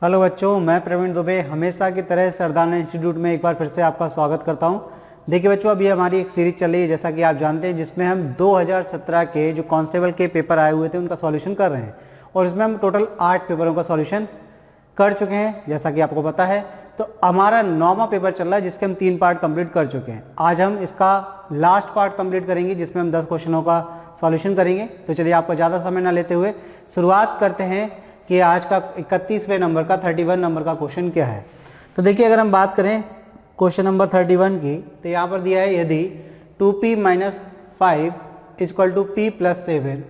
Hello बच्चों, मैं प्रवीण दुबे हमेशा की तरह सरदाना इंस्टीट्यूट में एक बार फिर से आपका स्वागत करता हूं। देखिए बच्चों, अभी हमारी एक सीरीज चल रही है जैसा कि आप जानते हैं, जिसमें हम 2017 के जो कांस्टेबल के पेपर आए हुए थे उनका सॉल्यूशन कर रहे हैं और इसमें हम टोटल 8 पेपरों का सॉल्यूशन कर चुके हैं जैसा कि आपको पता है। तो हमारा 9वां पेपर चल रहा है जिसके हम 3 पार्ट कंप्लीट कर चुके हैं। आज हम इसका लास्ट पार्ट कंप्लीट करेंगे जिसमें हम 10 क्वेश्चनों का सॉल्यूशन करेंगे। तो चलिए आपको ज़्यादा समय ना लेते हुए शुरुआत करते हैं कि आज का 31वें नंबर का 31 नंबर का क्वेश्चन क्या है। तो देखिए, अगर हम बात करें क्वेश्चन नंबर 31 की, तो यहाँ पर दिया है यदि 2p - 5 = p + 7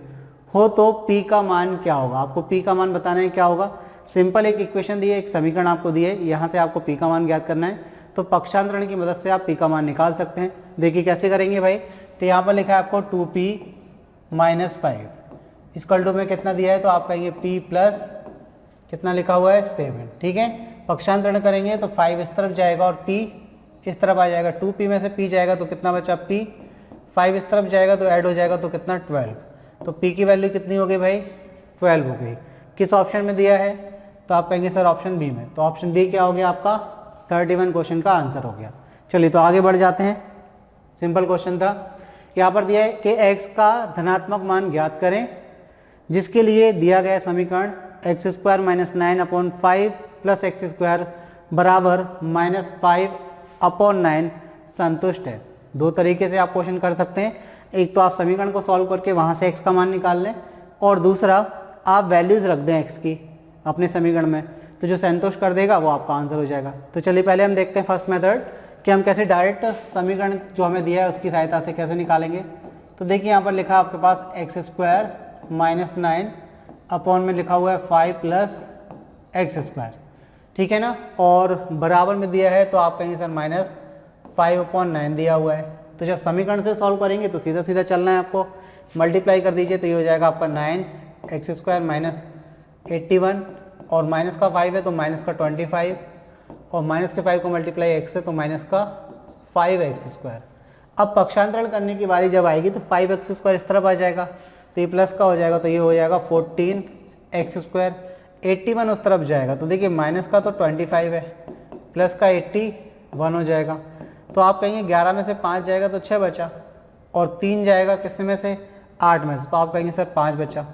हो तो p का मान क्या होगा। आपको p का मान बताना है क्या होगा। सिंपल एक इक्वेशन दी है, एक समीकरण आपको दी है, यहाँ से आपको p का मान ज्ञात करना है। तो पक्षांतरण की मदद से आप p का मान निकाल सकते हैं। देखिए कैसे करेंगे भाई। तो यहाँ पर लिखा है आपको 2p - 5 = में कितना दिया है, तो आप कहेंगे p प्लस कितना लिखा हुआ है 7। ठीक है, पक्षांतरण करेंगे तो 5 इस तरफ जाएगा और p इस तरफ आ जाएगा। 2p में से p जाएगा तो कितना बचा p, 5 इस तरफ जाएगा तो ऐड हो जाएगा तो कितना 12। तो p की वैल्यू कितनी हो गई भाई, 12 हो गई। किस ऑप्शन में दिया है, तो आप कहेंगे सर ऑप्शन बी में। तो ऑप्शन बी क्या हो गया, आपका 31 क्वेश्चन का आंसर हो गया। चलिए तो आगे बढ़ जाते हैं। सिंपल क्वेश्चन था, यहाँ पर दिया है कि x का धनात्मक मान ज्ञात करें, जिसके लिए दिया गया समीकरण x² - 9/5 + x² बराबर -5/9 संतुष्ट है। दो तरीके से आप क्वेश्चन कर सकते हैं। एक तो आप समीकरण को सॉल्व करके वहां से x का मान निकाल लें, और दूसरा आप वैल्यूज रख दें x की अपने समीकरण में, तो जो संतुष्ट कर देगा वो आपका आंसर हो जाएगा। तो चलिए पहले हम देखते हैं फर्स्ट मेथड कि हम कैसे डायरेक्ट समीकरण जो हमें दिया है उसकी सहायता से कैसे निकालेंगे। तो देखिए यहाँ पर लिखा है आपके पास x² - 9 अपॉन में लिखा हुआ है 5 + x²। ठीक है ना, और बराबर में दिया है तो आप कहेंगे सर -5/9 दिया हुआ है। तो जब समीकरण से सॉल्व करेंगे तो सीधा सीधा चलना है आपको, मल्टीप्लाई कर दीजिए तो ये हो जाएगा आपका 9x² - 81, और माइनस का 5 है तो माइनस का 25, और माइनस के 5 को मल्टीप्लाई x है तो माइनस का 5x²। अब पक्षांतरण करने की बारी जब आएगी तो 5x² इस तरफ आ जाएगा तो ये प्लस का हो जाएगा, तो ये हो जाएगा 14x²। 81 उस तरफ जाएगा तो देखिए माइनस का तो 25 है, प्लस का 81 हो जाएगा। तो आप कहेंगे 11 में से 5 जाएगा तो 6 बचा, और 3 जाएगा किस में से, 8 में से, तो आप कहेंगे सर 5 बचा।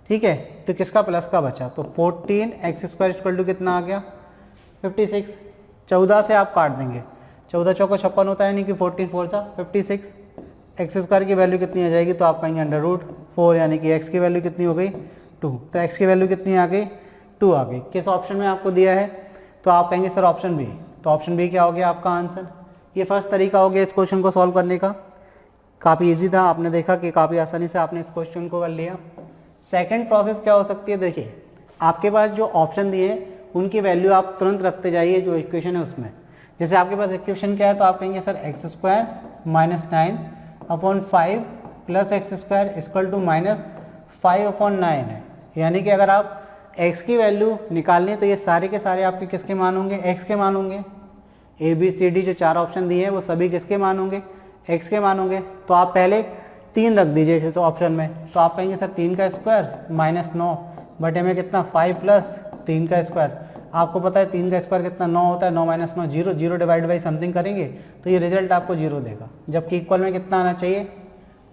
ठीक है, तो किसका प्लस का बचा, तो 14x² = कितना आ गया 56। 14 से आप काट देंगे, 14 चौको 56 होता है, यानी कि 14 4 जा 56। x² की वैल्यू कितनी आ जाएगी, तो आप कहेंगे √4, यानी कि x की वैल्यू कितनी हो गई 2। तो x की वैल्यू कितनी आ गई 2 आ गई। किस ऑप्शन में आपको दिया है, तो आप कहेंगे सर ऑप्शन बी। तो ऑप्शन बी क्या हो गया आपका आंसर। ये फर्स्ट तरीका हो गया इस क्वेश्चन को सॉल्व करने का, काफ़ी ईजी था। आपने देखा कि काफ़ी आसानी से आपने इस क्वेश्चन को कर लिया। सेकेंड प्रोसेस क्या हो सकती है, देखिए आपके पास जो ऑप्शन दिए हैं उनकी वैल्यू आप तुरंत रखते जाइए जो इक्वेशन है उसमें। जैसे आपके पास इक्वेशन क्या है, तो आप कहेंगे सर x² - 9/5 + x² - -5/9 है। यानी कि अगर आप x की वैल्यू निकालनी है तो ये सारे के सारे आपके किसके मान होंगे, x के मान होंगे। A B C D जो 4 ऑप्शन दिए हैं वो सभी किसके मान होंगे, x के मान होंगे। तो आप पहले 3 रख दीजिए इस ऑप्शन में, तो आप कहेंगे सर 3 का स्क्वायर -9 बटे में कितना 5 + 3 का स्क्वायर। आपको पता है 3 का स्क्वायर कितना 9 होता है, 9 - 9 0, 0 डिवाइड बाई समथिंग करेंगे तो ये रिजल्ट आपको 0 देगा, जबकि इक्वल में कितना आना चाहिए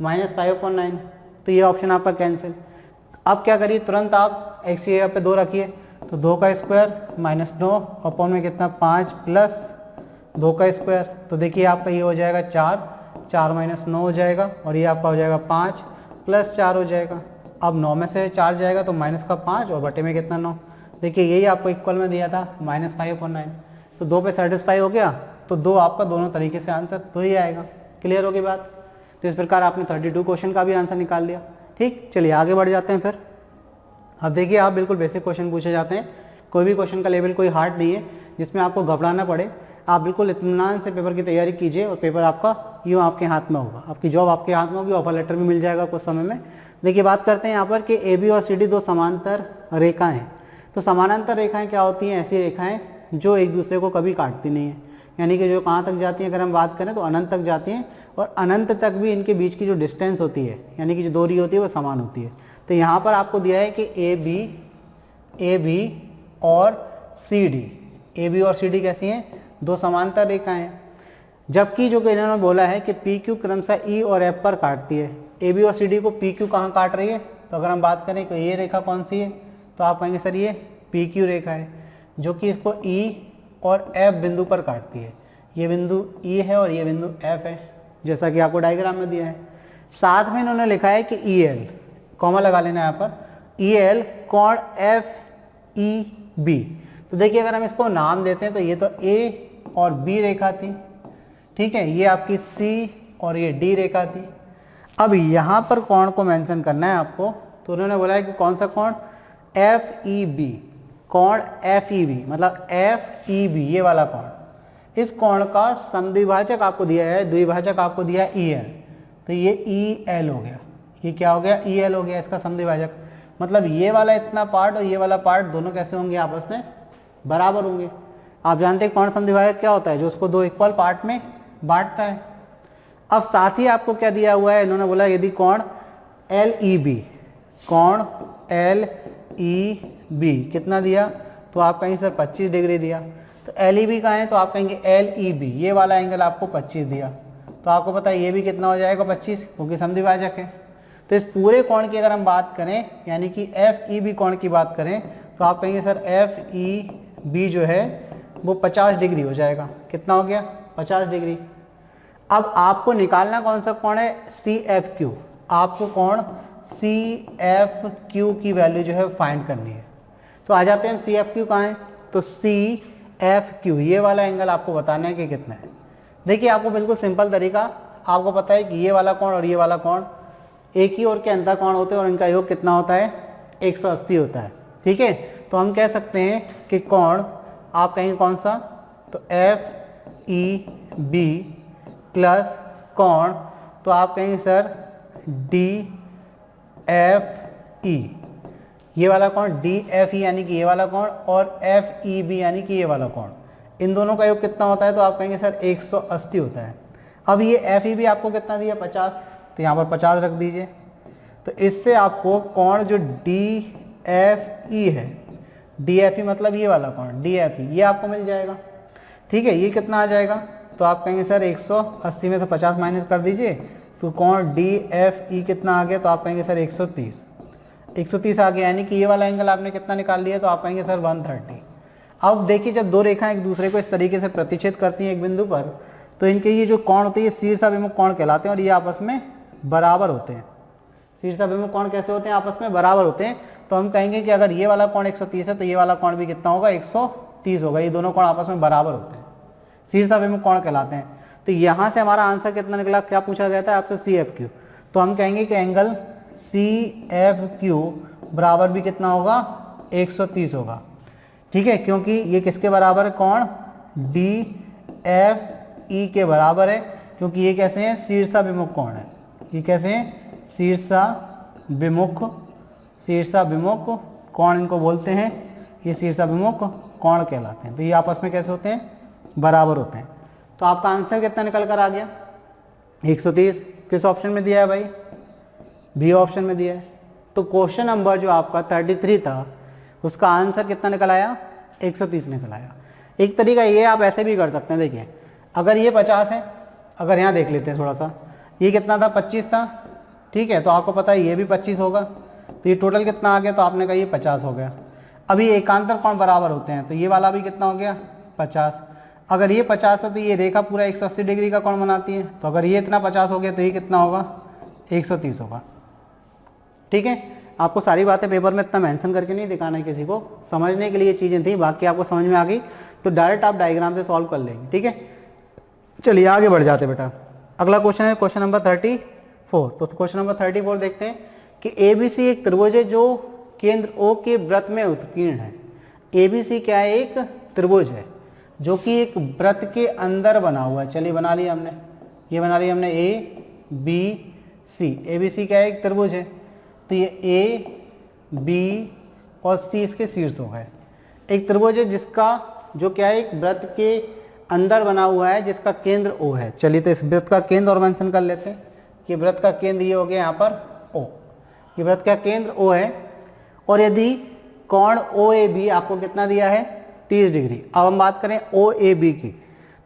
-5/9। तो ये ऑप्शन आपका कैंसिल। अब क्या करिए, तुरंत आप x की जगह पे 2 रखिए, तो 2 का स्क्वायर -9 अपॉन में कितना 5 + 2 का स्क्वायर। तो देखिए आपका ये हो जाएगा 4 - 9 हो जाएगा, और ये आपका हो जाएगा 5 + 4 हो जाएगा। अब 9 में से 4 जाएगा तो माइनस का 5 और बटे में कितना 9। देखिए यही आपको इक्वल में दिया था -5/9। तो 2 पे सेटिस्फाई हो गया, तो 2 आपका दोनों तरीके से आंसर तो ही आएगा। क्लियर होगी बात। तो इस प्रकार आपने 32 क्वेश्चन का भी आंसर निकाल लिया। ठीक, चलिए आगे बढ़ जाते हैं फिर। अब देखिए आप बिल्कुल बेसिक क्वेश्चन पूछे जाते हैं, कोई भी क्वेश्चन का लेवल कोई हार्ड नहीं है जिसमें आपको घबराना पड़े। आप बिल्कुल इत्मीनान से पेपर की तैयारी कीजिए और पेपर आपका यूँ आपके हाथ में होगा, आपकी जॉब आपके हाथ में होगी, ऑफर लेटर भी मिल जाएगा कुछ समय में। देखिए बात करते हैं यहाँ पर कि AB और CD 2 समांतर रेखाएं हैं। तो समानांतर रेखाएं क्या होती हैं, ऐसी रेखाएं जो एक दूसरे को कभी काटती नहीं है, यानी कि जो कहाँ तक जाती हैं, अगर हम बात करें तो अनंत तक जाती हैं, और अनंत तक भी इनके बीच की जो डिस्टेंस होती है, यानी कि जो दूरी होती है वो समान होती है। तो यहाँ पर आपको दिया है कि ए बी और सी डी। ए बी और सी डी कैसी हैं? दो समांतर रेखाएं हैं। जबकि जो कि इन्होंने बोला है कि पी क्यू क्रमशः ई और एफ पर काटती है। ए बी और सी डी को पी क्यू कहाँ काट रही है? तो अगर हम बात करें कि ये रेखा कौन सी है, तो आप कहेंगे सर ये पी क्यू रेखा है, जो कि इसको ई और एफ बिंदु पर काटती है। ये बिंदु ई है और ये बिंदु एफ है, जैसा कि आपको डायग्राम में दिया है। साथ में इन्होंने लिखा है कि ई एल, कॉमा लगा लेना यहाँ पर, ई एल कोण एफ ई बी। तो देखिए अगर हम इसको नाम देते हैं तो ये तो ए और बी रेखा थी, ठीक है, ये आपकी सी और ये डी रेखा थी। अब यहाँ पर कोण को मेंशन करना है आपको, तो उन्होंने बोला है कि कौन सा कोण? एफ ई बी, कोण एफ ई बी, मतलब एफ ई बी, ये वाला कोण। इस कोण का समद्विभाजक आपको दिया है, द्विभाजक आपको दिया है ई एल, तो ये ई एल हो गया। ये क्या हो गया? ई एल हो गया इसका समद्विभाजक। मतलब ये वाला इतना पार्ट और ये वाला पार्ट दोनों कैसे होंगे? आपस में बराबर होंगे। आप जानते हैं कोण समद्विभाजक क्या होता है? जो उसको दो इक्वल पार्ट में बांटता है। अब साथ ही आपको क्या दिया हुआ है? इन्होंने बोला यदि कोण एल ई बी, कोण एल ई बी कितना दिया? तो आप कहेंगे सर 25 डिग्री दिया। तो एल ई बी कहाँ है? तो आप कहेंगे एल ई बी, ये वाला एंगल आपको 25 दिया। तो आपको पता है ये भी कितना हो जाएगा? 25, क्योंकि समद्विभाजक है। तो इस पूरे कोण की अगर हम बात करें, यानी कि एफ ई बी कोण की बात करें, तो आप कहेंगे सर एफ ई बी जो है वो 50 डिग्री हो जाएगा। कितना हो गया? 50 डिग्री। अब आपको निकालना कौन सा कोण है? C F Q. आपको कोण सी एफ क्यू की वैल्यू जो है फाइंड करनी है। तो आ जाते हैं हम, सी एफ क्यू कहाँ है? तो सी एफ क्यू, ये वाला एंगल आपको बताना है कि कितना है। देखिए आपको बिल्कुल सिंपल तरीका, आपको पता है कि ये वाला कोण और ये वाला कोण एक ही ओर के अंतर कोण होते हैं और इनका योग कितना होता है? 180 होता है, ठीक है। तो हम कह सकते हैं कि कोण, आप कहेंगे कौन सा? तो एफ ई बी प्लस कोण, तो आप कहेंगे सर डी एफ ई, ये वाला कोण डी एफ ई यानी कि ये वाला कोण, और एफ ई बी यानी कि ये वाला कोण, इन दोनों का योग कितना होता है? तो आप कहेंगे सर 180 होता है। अब ये एफ ई बी आपको कितना दिया? 50, तो यहाँ पर 50 रख दीजिए। तो इससे आपको कोण जो डी एफ ई है, डी एफ ई मतलब ये वाला कोण डी एफ ई, ये आपको मिल जाएगा, ठीक है। ये कितना आ जाएगा? तो आप कहेंगे सर 180 में से 50 माइनस कर दीजिए, तो कोण डी एफ ई कितना आ गया? तो आप कहेंगे सर 130, 130 आ गया, यानी कि ये वाला एंगल आपने कितना निकाल लिया? तो आप कहेंगे सर 130। अब देखिए जब दो रेखाएं एक दूसरे को इस तरीके से प्रतिच्छेद करती हैं एक बिंदु पर, तो इनके ये जो कोण होते हैं ये शीर्षाभिमुख कोण कहलाते हैं और ये आपस में बराबर होते हैं। शीर्षाभिमुख कोण कैसे होते हैं? आपस में बराबर होते हैं। तो हम कहेंगे कि अगर ये वाला कोण 130 है तो ये वाला कोण भी कितना होगा? 130 होगा। ये दोनों कोण आपस में बराबर होते हैं, शीर्षाभिमुख कोण कहलाते हैं। तो यहाँ से हमारा आंसर कितना निकला? क्या पूछा गया था आपसे? C F Q. तो हम कहेंगे कि एंगल सी एफ क्यू बराबर भी कितना होगा? 130 होगा, ठीक है, क्योंकि ये किसके बराबर है? कोण डी एफ ई के बराबर है, क्योंकि ये कैसे हैं? शीर्षाभिमुख कोण है। ये कैसे हैं? शीर्षाभिमुख कोण इनको बोलते हैं, ये शीर्षाभिमुख कोण कहलाते हैं। तो ये आपस में कैसे होते हैं? बराबर होते हैं। तो आपका आंसर कितना निकल कर आ गया? 130। किस ऑप्शन में दिया है भाई? बी ऑप्शन में दिया है। तो क्वेश्चन नंबर जो आपका 33 था उसका आंसर कितना निकल आया? 130 निकल आया। एक तरीका ये आप ऐसे भी कर सकते हैं, देखिए अगर ये 50 है, अगर यहाँ देख लेते हैं थोड़ा सा, ये कितना था? 25 था, ठीक है। तो आपको पता है ये भी 25 होगा, तो ये टोटल कितना आ गया? तो आपने कहा ये 50 हो गया। अभी एकांतर कोण बराबर होते हैं, तो ये वाला भी कितना हो गया? 50। अगर ये 50 है तो ये रेखा पूरा 180 डिग्री का कोण बनाती है, तो अगर ये इतना 50 हो गया तो ये कितना होगा? 130 होगा, ठीक है। आपको सारी बातें पेपर में इतना मेंशन करके नहीं दिखाना है किसी को, समझने के लिए चीज़ें थी, बाकी आपको समझ में आ गई तो डायरेक्ट आप डायग्राम से सॉल्व कर लेंगे, ठीक है। चलिए आगे बढ़ जाते बेटा। अगला क्वेश्चन है क्वेश्चन नंबर 34। तो क्वेश्चन नंबर 34 देखते हैं कि ABC एक त्रिभुज है जो केंद्र O के वृत्त में उत्कीर्ण है। ABC क्या है? एक त्रिभुज है जो कि एक वृत्त के अंदर बना हुआ है। चलिए बना लिया हमने, ये बना लिया हमने ABC। ABC क्या है? एक त्रिभुज है, तो ये A, B और C इसके शीर्ष हो गए। एक त्रिभुज है जिसका जो क्या है? एक वृत्त के अंदर बना हुआ है जिसका केंद्र O है। चलिए तो इस वृत्त का केंद्र और मेंशन कर लेते हैं कि वृत्त का केंद्र ये हो गया यहाँ पर O। ये वृत्त का केंद्र O है और यदि कोण OAB आपको कितना दिया है? 30 डिग्री। अब हम बात करें ओ ए बी की,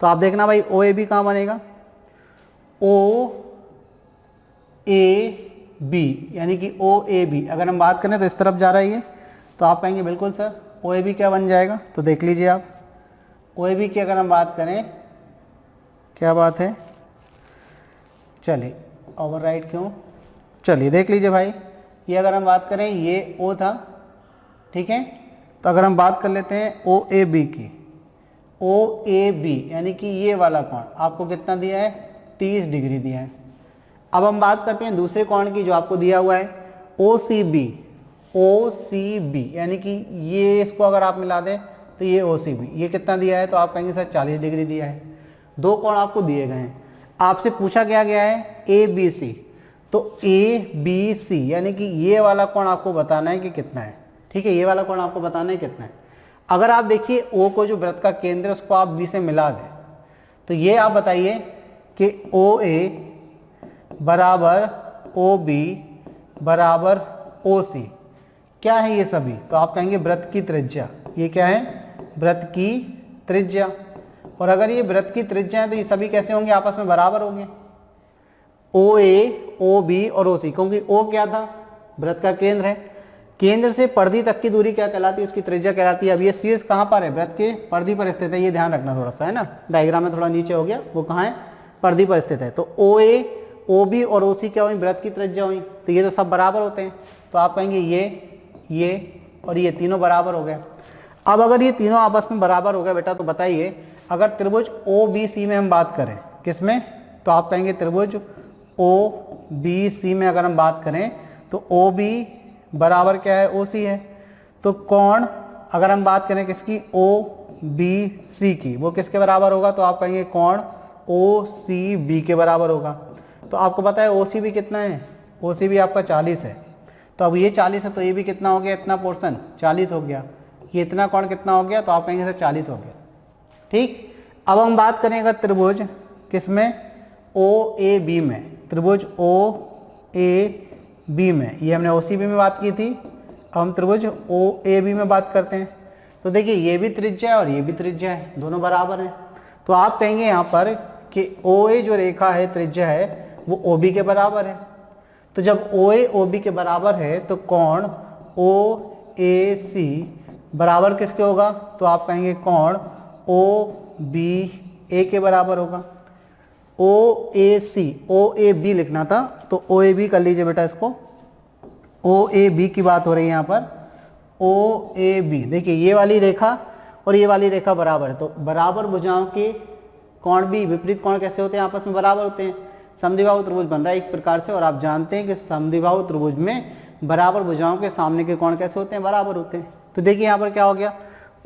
तो आप देखना भाई ओ ए बी कहाँ बनेगा, ओ ए बी यानी कि ओ ए बी अगर हम बात करें तो इस तरफ जा रहा है ये, तो आप कहेंगे बिल्कुल सर ओ ए बी क्या बन जाएगा, तो देख लीजिए आप ओ ए बी की अगर हम बात करें क्या बात है, चलिए ओवरराइट क्यों, चलिए देख लीजिए भाई, ये अगर हम बात करें ये ओ था, ठीक है, तो अगर हम बात कर लेते हैं ओ ए बी की, ओ ए बी यानी कि ये वाला कोण आपको कितना दिया है, 30 डिग्री दिया है। अब हम बात करते हैं दूसरे कोण की जो आपको दिया हुआ है ओ सी बी, ओ सी बी यानी कि ये इसको अगर आप मिला दें तो ये ओ सी बी, ये कितना दिया है, तो आप कहेंगे सर 40 डिग्री दिया है। दो कोण आपको दिए गए हैं, आपसे पूछा गया है ए बी सी, तो ए बी सी यानी कि ये वाला कोण आपको बताना है कि कितना है, ठीक है, ये वाला कोण आपको बताना है कितना है। अगर आप देखिए ओ को जो वृत्त का केंद्र है उसको आप बी से मिला दें, तो ये आप बताइए कि ओ ए बराबर ओ बी बराबर ओ सी क्या है ये सभी, तो आप कहेंगे वृत्त की त्रिज्या, ये क्या है, वृत्त की त्रिज्या। और अगर ये वृत्त की त्रिज्या है तो ये सभी कैसे होंगे, आपस में बराबर होंगे, ओ ए ओ बी और ओ सी, क्योंकि ओ क्या था, वृत्त का केंद्र है, केंद्र से परिधि तक की दूरी क्या कहलाती है, उसकी त्रिज्या कहलाती है। अब ये शीर्ष कहाँ पर है, वृत्त के परिधि पर स्थित है, ये ध्यान रखना थोड़ा सा, है ना, डायग्राम में थोड़ा नीचे हो गया, वो कहाँ है, परिधि पर स्थित है। तो ओ ए ओ बी और ओ सी क्या हुई, वृत्त की त्रिज्या हुई, तो ये तो सब बराबर होते हैं, तो आप कहेंगे ये और ये तीनों बराबर हो गए। अब अगर ये तीनों आपस में बराबर हो गए बेटा, तो बताइए अगर त्रिभुज ओ बी सी में हम बात करें, किसमें, तो आप कहेंगे त्रिभुज ओ बी सी में अगर हम बात करें तो ओ बी बराबर क्या है, ओ सी है, तो कोण अगर हम बात करें किसकी, ओ बी सी की, वो किसके बराबर होगा, तो आप कहेंगे कोण ओ सी बी के बराबर होगा। तो आपको पता है ओ सी बी कितना है, ओ सी बी आपका 40 है, तो अब ये 40 है तो ये भी कितना हो गया, इतना पोर्शन 40 हो गया, ये इतना कोण कितना हो गया, तो आप कहेंगे सर 40 हो गया, ठीक। अब हम बात करें अगर त्रिभुज किसमें, ओ ए बी में, त्रिभुज ओ ए बी में, ये हमने ओ सी बी में बात की थी, अब हम त्रिभुज ओ ए बी में बात करते हैं, तो देखिए ये भी त्रिज्या है और ये भी त्रिज्या है, दोनों बराबर हैं, तो आप कहेंगे यहाँ पर कि ओ ए जो रेखा है त्रिज्या है वो ओ बी के बराबर है, तो जब ओ ए ओ बी के बराबर है तो कोण ओ ए सी बराबर किसके होगा, तो आप कहेंगे कोण ओ बी ए के बराबर होगा। ओ ए सी, ओ ए बी लिखना था तो ओ ए बी कर लीजिए बेटा, इसको ओ ए बी की बात हो रही है यहाँ पर, ओ ए बी, देखिए ये वाली रेखा और ये वाली रेखा बराबर है, तो बराबर भुजाओं के कोण भी विपरीत कोण कैसे होते हैं, आपस में बराबर होते हैं, समद्विबाहु त्रिभुज बन रहा है एक प्रकार से, और आप जानते हैं कि समद्विबाहु त्रिभुज में बराबर भुजाओं के सामने के कोण कैसे होते हैं, बराबर होते हैं। तो देखिए यहाँ पर क्या हो गया,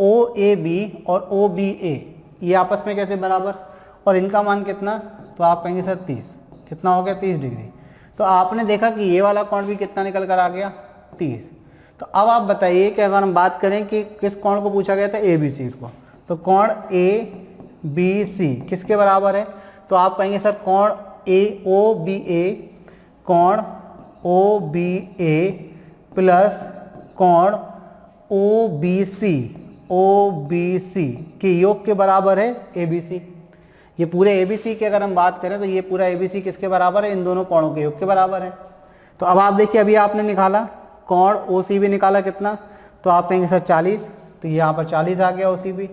ओ ए बी और ओ बी ए ये आपस में कैसे बराबर, और इनका मान कितना, तो आप कहेंगे सर 30, कितना हो गया, 30 डिग्री। तो आपने देखा कि ये वाला कोण भी कितना निकल कर आ गया, 30। तो अब आप बताइए कि अगर हम बात करें कि किस कोण को पूछा गया था, ए बी सी को, तो कोण ए बी सी किसके बराबर है, तो आप कहेंगे सर कोण ए ओ बी ए, कोण ओ बी ए प्लस कोण ओ बी सी के योग के बराबर है ए बी सी। ये पूरे ए बी सी की अगर हम बात करें तो ये पूरा ए बी सी किसके बराबर है, इन दोनों कोणों के योग के बराबर है। तो अब आप देखिए अभी आपने निकाला कोण ओ सी बी निकाला कितना, तो आप कहेंगे सर 40, तो यहाँ पर 40 आ गया ओ सी बी।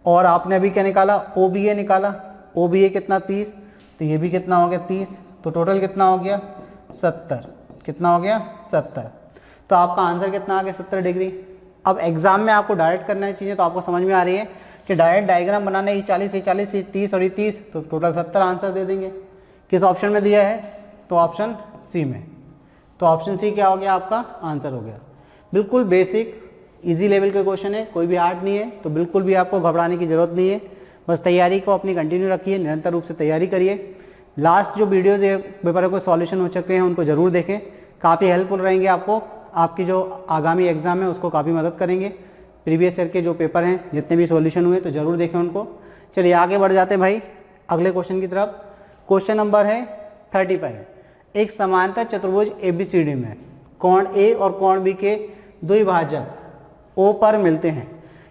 और आपने अभी क्या निकाला, ओ बी ए निकाला, ओ बी ए कितना 30, तो ये भी कितना हो गया 30, तो टोटल कितना हो गया 70, कितना हो गया 70। तो आपका आंसर कितना आ गया 70 डिग्री। अब एग्जाम में आपको डायरेक्ट करना है चीज़ें, तो आपको समझ में आ रही है कि डायरेक्ट डायग्राम बनाना है, ये 40 ये 40 ये 30 और ये 30, तो टोटल 70 आंसर दे देंगे। किस ऑप्शन में दिया है, तो ऑप्शन सी में। तो ऑप्शन सी क्या हो गया, आपका आंसर हो गया। बिल्कुल बेसिक इजी लेवल के क्वेश्चन है, कोई भी हार्ड नहीं है, तो बिल्कुल भी आपको घबराने की जरूरत नहीं है। बस तैयारी को अपनी कंटिन्यू रखिए, निरंतर रूप से तैयारी करिए। लास्ट जो वीडियोज़ पेपर को सॉल्यूशन हो चुके हैं उनको ज़रूर देखें, काफ़ी हेल्पफुल रहेंगे आपको, आपकी जो आगामी एग्जाम है उसको काफ़ी मदद करेंगे। प्रीवियस ईयर के जो पेपर हैं जितने भी सॉल्यूशन हुए तो ज़रूर देखें उनको। चलिए आगे बढ़ जाते हैं भाई अगले क्वेश्चन की तरफ। क्वेश्चन नंबर है 35। एक समांतर चतुर्भुज ABCD में कोण ए और कोण बी के द्विभाजक ओ पर मिलते हैं।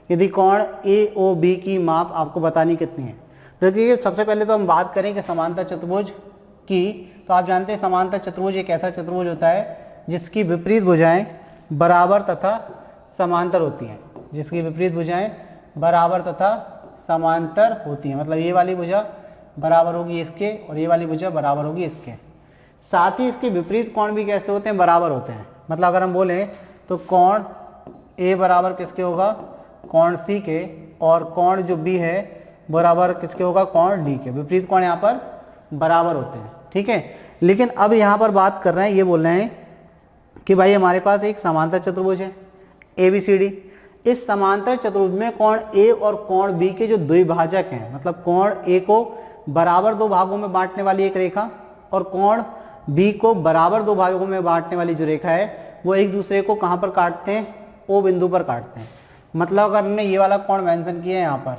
यदि कोण AOB की माप आपको बतानी कितनी है। देखिए सबसे पहले तो हम बात करें कि समांतर चतुर्भुज की, तो आप जानते हैं समांतर चतुर्भुज एक ऐसा चतुर्भुज होता है जिसकी विपरीत भुजाएं बराबर तथा समांतर होती हैं, जिसकी विपरीत भुजाएं बराबर तथा समांतर होती हैं। मतलब ये वाली भुजा बराबर होगी इसके और ये वाली भुजा बराबर होगी इसके। साथ ही इसके विपरीत कोण भी कैसे होते हैं, बराबर होते हैं। मतलब अगर हम बोलें तो कोण A बराबर किसके होगा, कोण C के, और कोण जो B है बराबर किसके होगा, कोण D के। विपरीत कोण यहाँ पर बराबर होते हैं, ठीक है। लेकिन अब यहाँ पर बात कर रहे हैं, ये बोल रहे हैं कि भाई हमारे पास एक समांतर चतुर्भुज है ABCD। इस समांतर चतुर्भुज में कोण A और कोण B के जो द्विभाजक हैं, मतलब कोण A को बराबर दो भागों में बांटने वाली एक रेखा और कोण B को बराबर दो भागों में बांटने वाली जो रेखा है वो एक दूसरे को कहाँ पर काटते हैं, O बिंदु पर काटते हैं। मतलब अगर हमने ये वाला कोण मेंशन किया है यहाँ पर,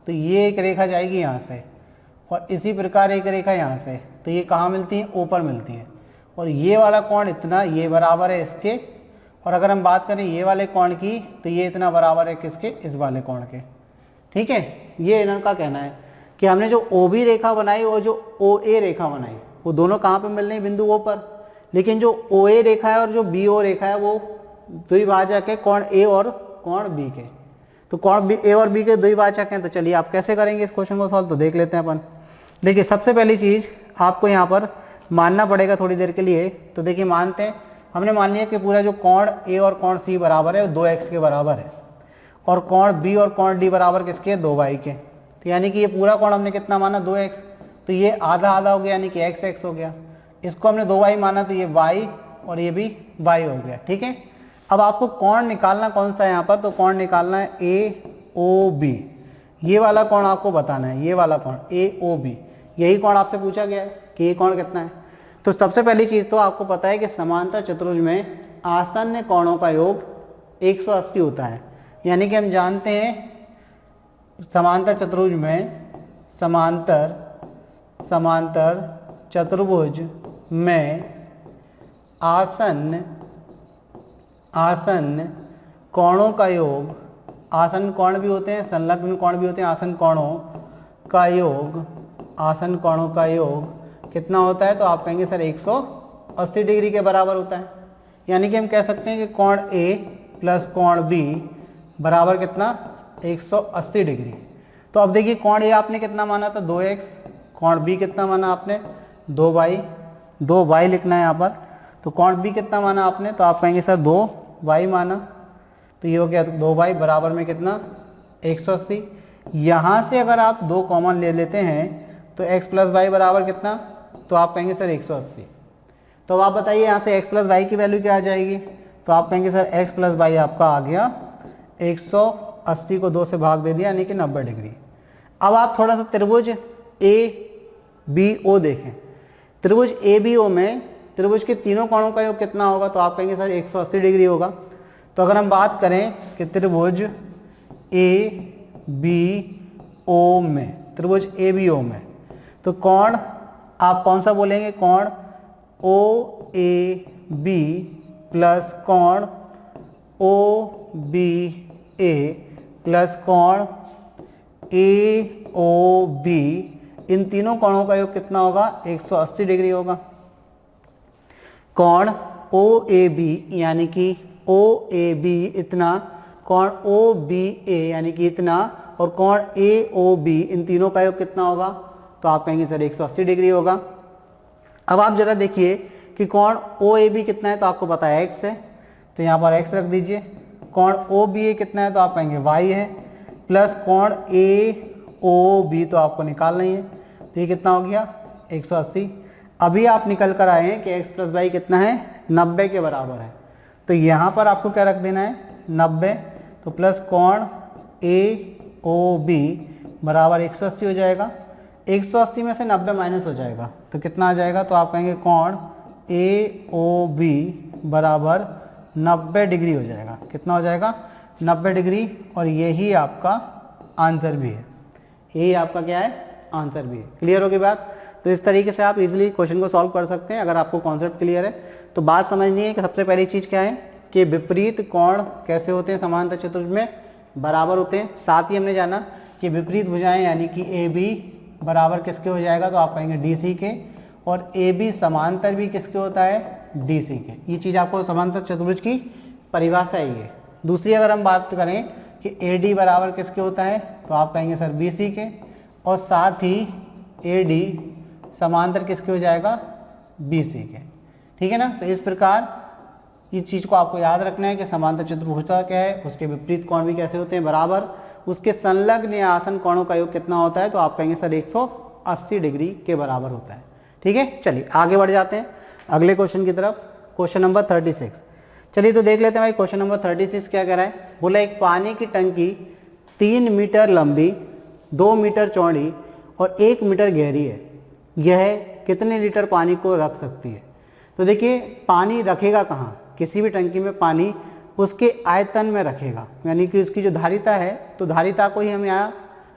तो ये एक रेखा जाएगी यहाँ से और इसी प्रकार एक रेखा यहाँ से, तो ये कहाँ मिलती है, O पर मिलती है। और ये वाला कोण इतना, ये बराबर है इसके, और अगर हम बात करें ये वाले कोण की तो ये इतना बराबर है किसके, इस वाले कोण के, ठीक है। ये इनका कहना है कि हमने जो OB रेखा बनाई और जो OA रेखा बनाई वो दोनों कहाँ पे मिल रही है, बिंदु O पर। लेकिन जो OA रेखा है और जो BO रेखा है वो द्विभाजक है कोण A और कोण B के। तो कोण A और B के द्विभाजक हैं। तो चलिए आप कैसे करेंगे इस क्वेश्चन को सॉल्व, तो देख लेते हैं अपन। देखिए सबसे पहली चीज आपको यहाँ पर मानना पड़ेगा थोड़ी देर के लिए। तो देखिए मानते हैं, हमने मान लिया कि पूरा जो कोण A और कोण C बराबर है वो 2x के बराबर है और कोण B और कोण D बराबर किसके, 2y के। तो यानी कि ये पूरा कोण हमने कितना माना, 2x। तो ये आधा आधा हो गया यानी कि x हो गया। इसको हमने 2y माना तो ये y और ये भी y हो गया, ठीक है। अब आपको कोण निकालना कौन सा है यहाँ पर, तो कोण निकालना है AOB। ये वाला कोण आपको बताना है, ये वाला कोण AOB, यही कोण आपसे पूछा गया है कि ये कोण कितना है। तो सबसे पहली चीज तो आपको पता है कि समांतर चतुर्भुज में आसन्न कोणों का योग 180 होता है। यानी कि हम जानते हैं समांतर चतुर्भुज में समांतर चतुर्भुज में आसन्न कोणों का योग, आसन्न कोण भी होते हैं, संलग्न कोण भी होते हैं, आसन्न कोणों का योग कितना होता है, तो आप कहेंगे सर 180 डिग्री के बराबर होता है। यानी कि हम कह सकते हैं कि कोण A प्लस कोण B बराबर कितना, 180 डिग्री। तो अब देखिए कोण A आपने कितना माना था, 2x, कोण B कितना माना आपने, 2y लिखना है यहाँ पर। तो कोण B कितना माना आपने, तो आप कहेंगे सर 2y माना, तो ये हो गया 2y बराबर में कितना, 180। यहाँ से अगर आप 2 कॉमन ले लेते हैं तो x प्लस वाई बराबर कितना, तो आप कहेंगे सर 180। तो अब आप बताइए यहाँ से x प्लस वाई की वैल्यू क्या आ जाएगी, तो आप कहेंगे सर x प्लस वाई आपका आ गया 180 को 2 से भाग दे दिया यानी कि 90 डिग्री। अब आप थोड़ा सा त्रिभुज ABO देखें। त्रिभुज ABO में त्रिभुज के तीनों कोणों का योग कितना होगा, तो आप कहेंगे सर 180 डिग्री होगा। तो अगर हम बात करें कि त्रिभुज ABO में तो कोण आप कौन सा बोलेंगे, कोण OAB प्लस कोण OBA प्लस कोण AOB, इन तीनों कोणों का योग कितना होगा, 180 डिग्री होगा। कोण OAB यानी कि OAB इतना, कोण OBA यानी कि इतना, और कोण AOB इन तीनों का योग कितना होगा, तो आप कहेंगे सर 180 डिग्री होगा। अब आप जरा देखिए कि कोण OAB कितना है, तो आपको पता है x है, तो यहाँ पर x रख दीजिए। कोण OBA कितना है, तो आप कहेंगे y है, प्लस कोण AOB तो आपको निकालना ही है, तो ये कितना हो गया 180। अभी आप निकल कर आए हैं कि x प्लस वाई कितना है, 90 के बराबर है। तो यहाँ पर आपको क्या रख देना है, 90, तो प्लस कोण AOB बराबर 180 हो जाएगा। 180 में से 90 माइनस हो जाएगा तो कितना आ जाएगा, तो आप कहेंगे कोण AOB बराबर 90 डिग्री हो जाएगा। कितना हो जाएगा, 90 डिग्री। और यही आपका आंसर भी है, यही आपका क्या है, आंसर भी है। क्लियर होगी बात। तो इस तरीके से आप इजीली क्वेश्चन को सॉल्व कर सकते हैं अगर आपको कॉन्सेप्ट क्लियर है। तो बात समझनी है कि सबसे पहली चीज़ क्या है कि विपरीत कोण कैसे होते हैं समांतर चतुर्भुज में, बराबर होते हैं। साथ ही हमने जाना कि विपरीत भुजाएं यानी कि ए बी बराबर किसके हो जाएगा, तो आप कहेंगे डी सी के, और ए बी समांतर भी किसके होता है, डी सी के। ये चीज़ आपको समांतर चतुर्भुज की परिभाषा है ये। दूसरी अगर हम बात करें कि ए डी बराबर किसके होता है, तो आप कहेंगे सर बी सी के, और साथ ही ए डी समांतर किसके हो जाएगा, बी सी के। ठीक है ना। तो इस प्रकार इस चीज़ को आपको याद रखना है कि समांतर चतुर्भुज क्या है, उसके विपरीत कोण भी कैसे होते हैं, बराबर। उसके संलग्न या आसन कोणों का योग कितना होता है, तो आप कहेंगे सर 180 डिग्री के बराबर होता है। ठीक है, चलिए आगे बढ़ जाते हैं अगले क्वेश्चन की तरफ। Question number 36। चलिए तो देख लेते हैं भाई क्वेश्चन नंबर 36 क्या कह रहा है। बोला एक पानी की टंकी 3 मीटर लंबी, 2 मीटर चौड़ी और 1 मीटर गहरी है। यह कितने लीटर पानी को रख सकती है। तो देखिए पानी रखेगा कहाँ, किसी भी टंकी में पानी उसके आयतन में रखेगा, यानी कि उसकी जो धारिता है, तो धारिता को ही हम यहाँ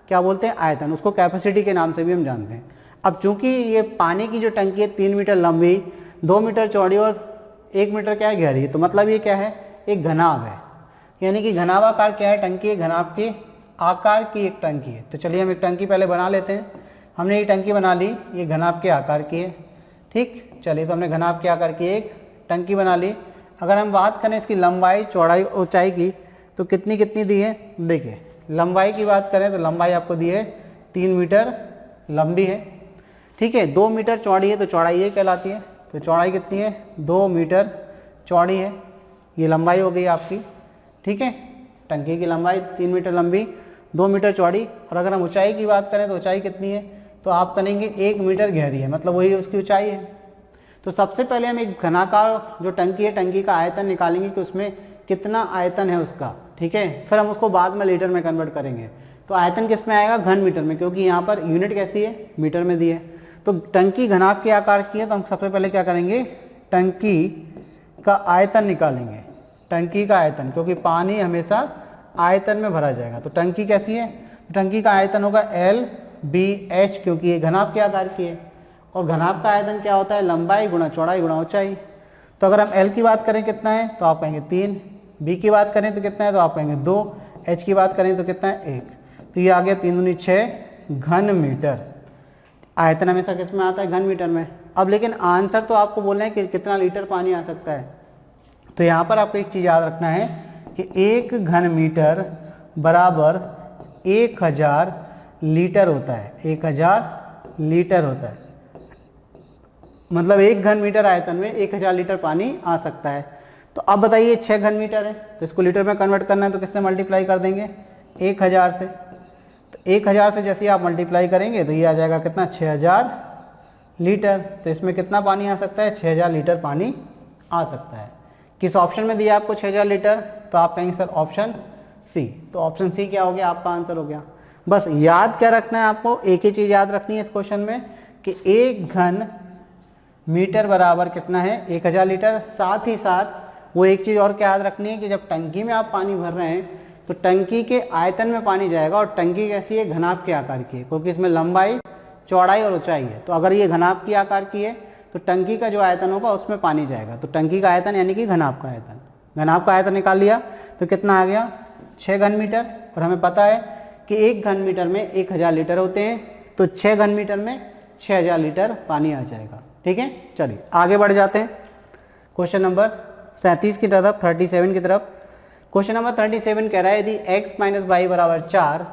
क्या बोलते हैं, आयतन। उसको कैपेसिटी के नाम से भी हम जानते हैं। अब चूंकि ये पानी की जो टंकी है 3 मीटर लंबी, 2 मीटर चौड़ी और 1 मीटर क्या है, गहरी है, तो मतलब ये क्या है, एक घनाभ है। यानी कि घनाभाकार क्या है, टंकी है, घनाभ के आकार की एक टंकी है। तो चलिए हम एक टंकी पहले बना लेते हैं। हमने ये टंकी बना ली, ये घनाभ के आकार की है। ठीक, चलिए तो हमने घनाभ के आकार की एक टंकी बना ली। अगर हम बात करें इसकी लंबाई, चौड़ाई, ऊंचाई की, तो कितनी कितनी दी है। देखिए लंबाई की बात करें तो लंबाई आपको दी है 3 मीटर लंबी है। ठीक है, 2 मीटर चौड़ी है, तो चौड़ाई ये कहलाती है। तो चौड़ाई कितनी है, 2 मीटर चौड़ी है, ये लंबाई हो गई आपकी। ठीक है, टंकी की लंबाई 3 मीटर लंबी, 2 मीटर चौड़ी। और अगर हम ऊंचाई की बात करें तो ऊंचाई कितनी है, तो आप करेंगे 1 मीटर गहरी है, मतलब वही उसकी ऊंचाई है। तो सबसे पहले हम एक घनाकार जो टंकी है, टंकी का आयतन निकालेंगे कि उसमें कितना आयतन है उसका। ठीक है, फिर हम उसको बाद में लीटर में कन्वर्ट करेंगे। तो आयतन किस में आएगा, घन मीटर में, क्योंकि यहाँ पर यूनिट कैसी है, मीटर में दी है। तो टंकी घनाभ के आकार की है, तो हम सबसे पहले क्या करेंगे, टंकी का आयतन निकालेंगे। टंकी का आयतन, क्योंकि पानी हमेशा आयतन में भरा जाएगा। तो टंकी कैसी है, टंकी का आयतन होगा LBH, क्योंकि ये घनाभ के आकार की है। और घनाभ का आयतन क्या होता है, लंबाई गुणा चौड़ाई गुणा ऊंचाई। तो अगर हम L की बात करें कितना है, तो आप कहेंगे 3, B की बात करें तो कितना है, तो आप कहेंगे 2, H की बात करें तो कितना है, 1। तो ये आ गया 3 दूनी 6 घन मीटर। आयतन हमेशा किस में आता है, घन मीटर में। अब लेकिन आंसर तो आपको बोलना है कि कितना लीटर पानी आ सकता है। तो यहाँ पर आपको एक चीज़ याद रखना है कि 1 घन मीटर बराबर 1000 लीटर होता है। 1000 लीटर होता है, मतलब 1 घन मीटर आयतन में 1000 लीटर पानी आ सकता है। तो अब बताइए 6 घन मीटर है, तो इसको लीटर में कन्वर्ट करना है, तो किससे मल्टीप्लाई कर देंगे, 1000 से। तो 1000 से जैसे आप मल्टीप्लाई करेंगे तो ये आ जाएगा कितना, 6000 लीटर। तो इसमें कितना पानी आ सकता है, 6000 लीटर पानी आ सकता है। किस ऑप्शन में दिया आपको 6000 लीटर, तो आप कहेंगे सर ऑप्शन सी। तो ऑप्शन सी क्या हो गया, आपका आंसर हो गया। बस याद क्या रखना है आपको, एक ही चीज़ याद रखनी है इस क्वेश्चन में कि 1 घन मीटर बराबर कितना है, 1000 लीटर। साथ ही साथ वो एक चीज़ और क्या याद रखनी है कि जब टंकी में आप पानी भर रहे हैं तो टंकी के आयतन में पानी जाएगा। और टंकी कैसी है, घनाभ के आकार की है, क्योंकि इसमें लंबाई चौड़ाई और ऊंचाई है। तो अगर ये घनाभ की आकार की है तो टंकी का जो आयतन होगा उसमें पानी जाएगा। तो टंकी का आयतन यानी कि घनाभ का आयतन, घनाभ का आयतन निकाल लिया तो कितना आ गया, 6 घन मीटर। और हमें पता है कि 1 घन मीटर में 1000 लीटर होते हैं, तो 6 घन मीटर में 6000 लीटर पानी आ जाएगा। ठीक है, चलिए आगे बढ़ जाते हैं क्वेश्चन नंबर 37 की तरफ, 37 की तरफ। क्वेश्चन नंबर 37 कह रहा है यदि x माइनस वाई बराबर 4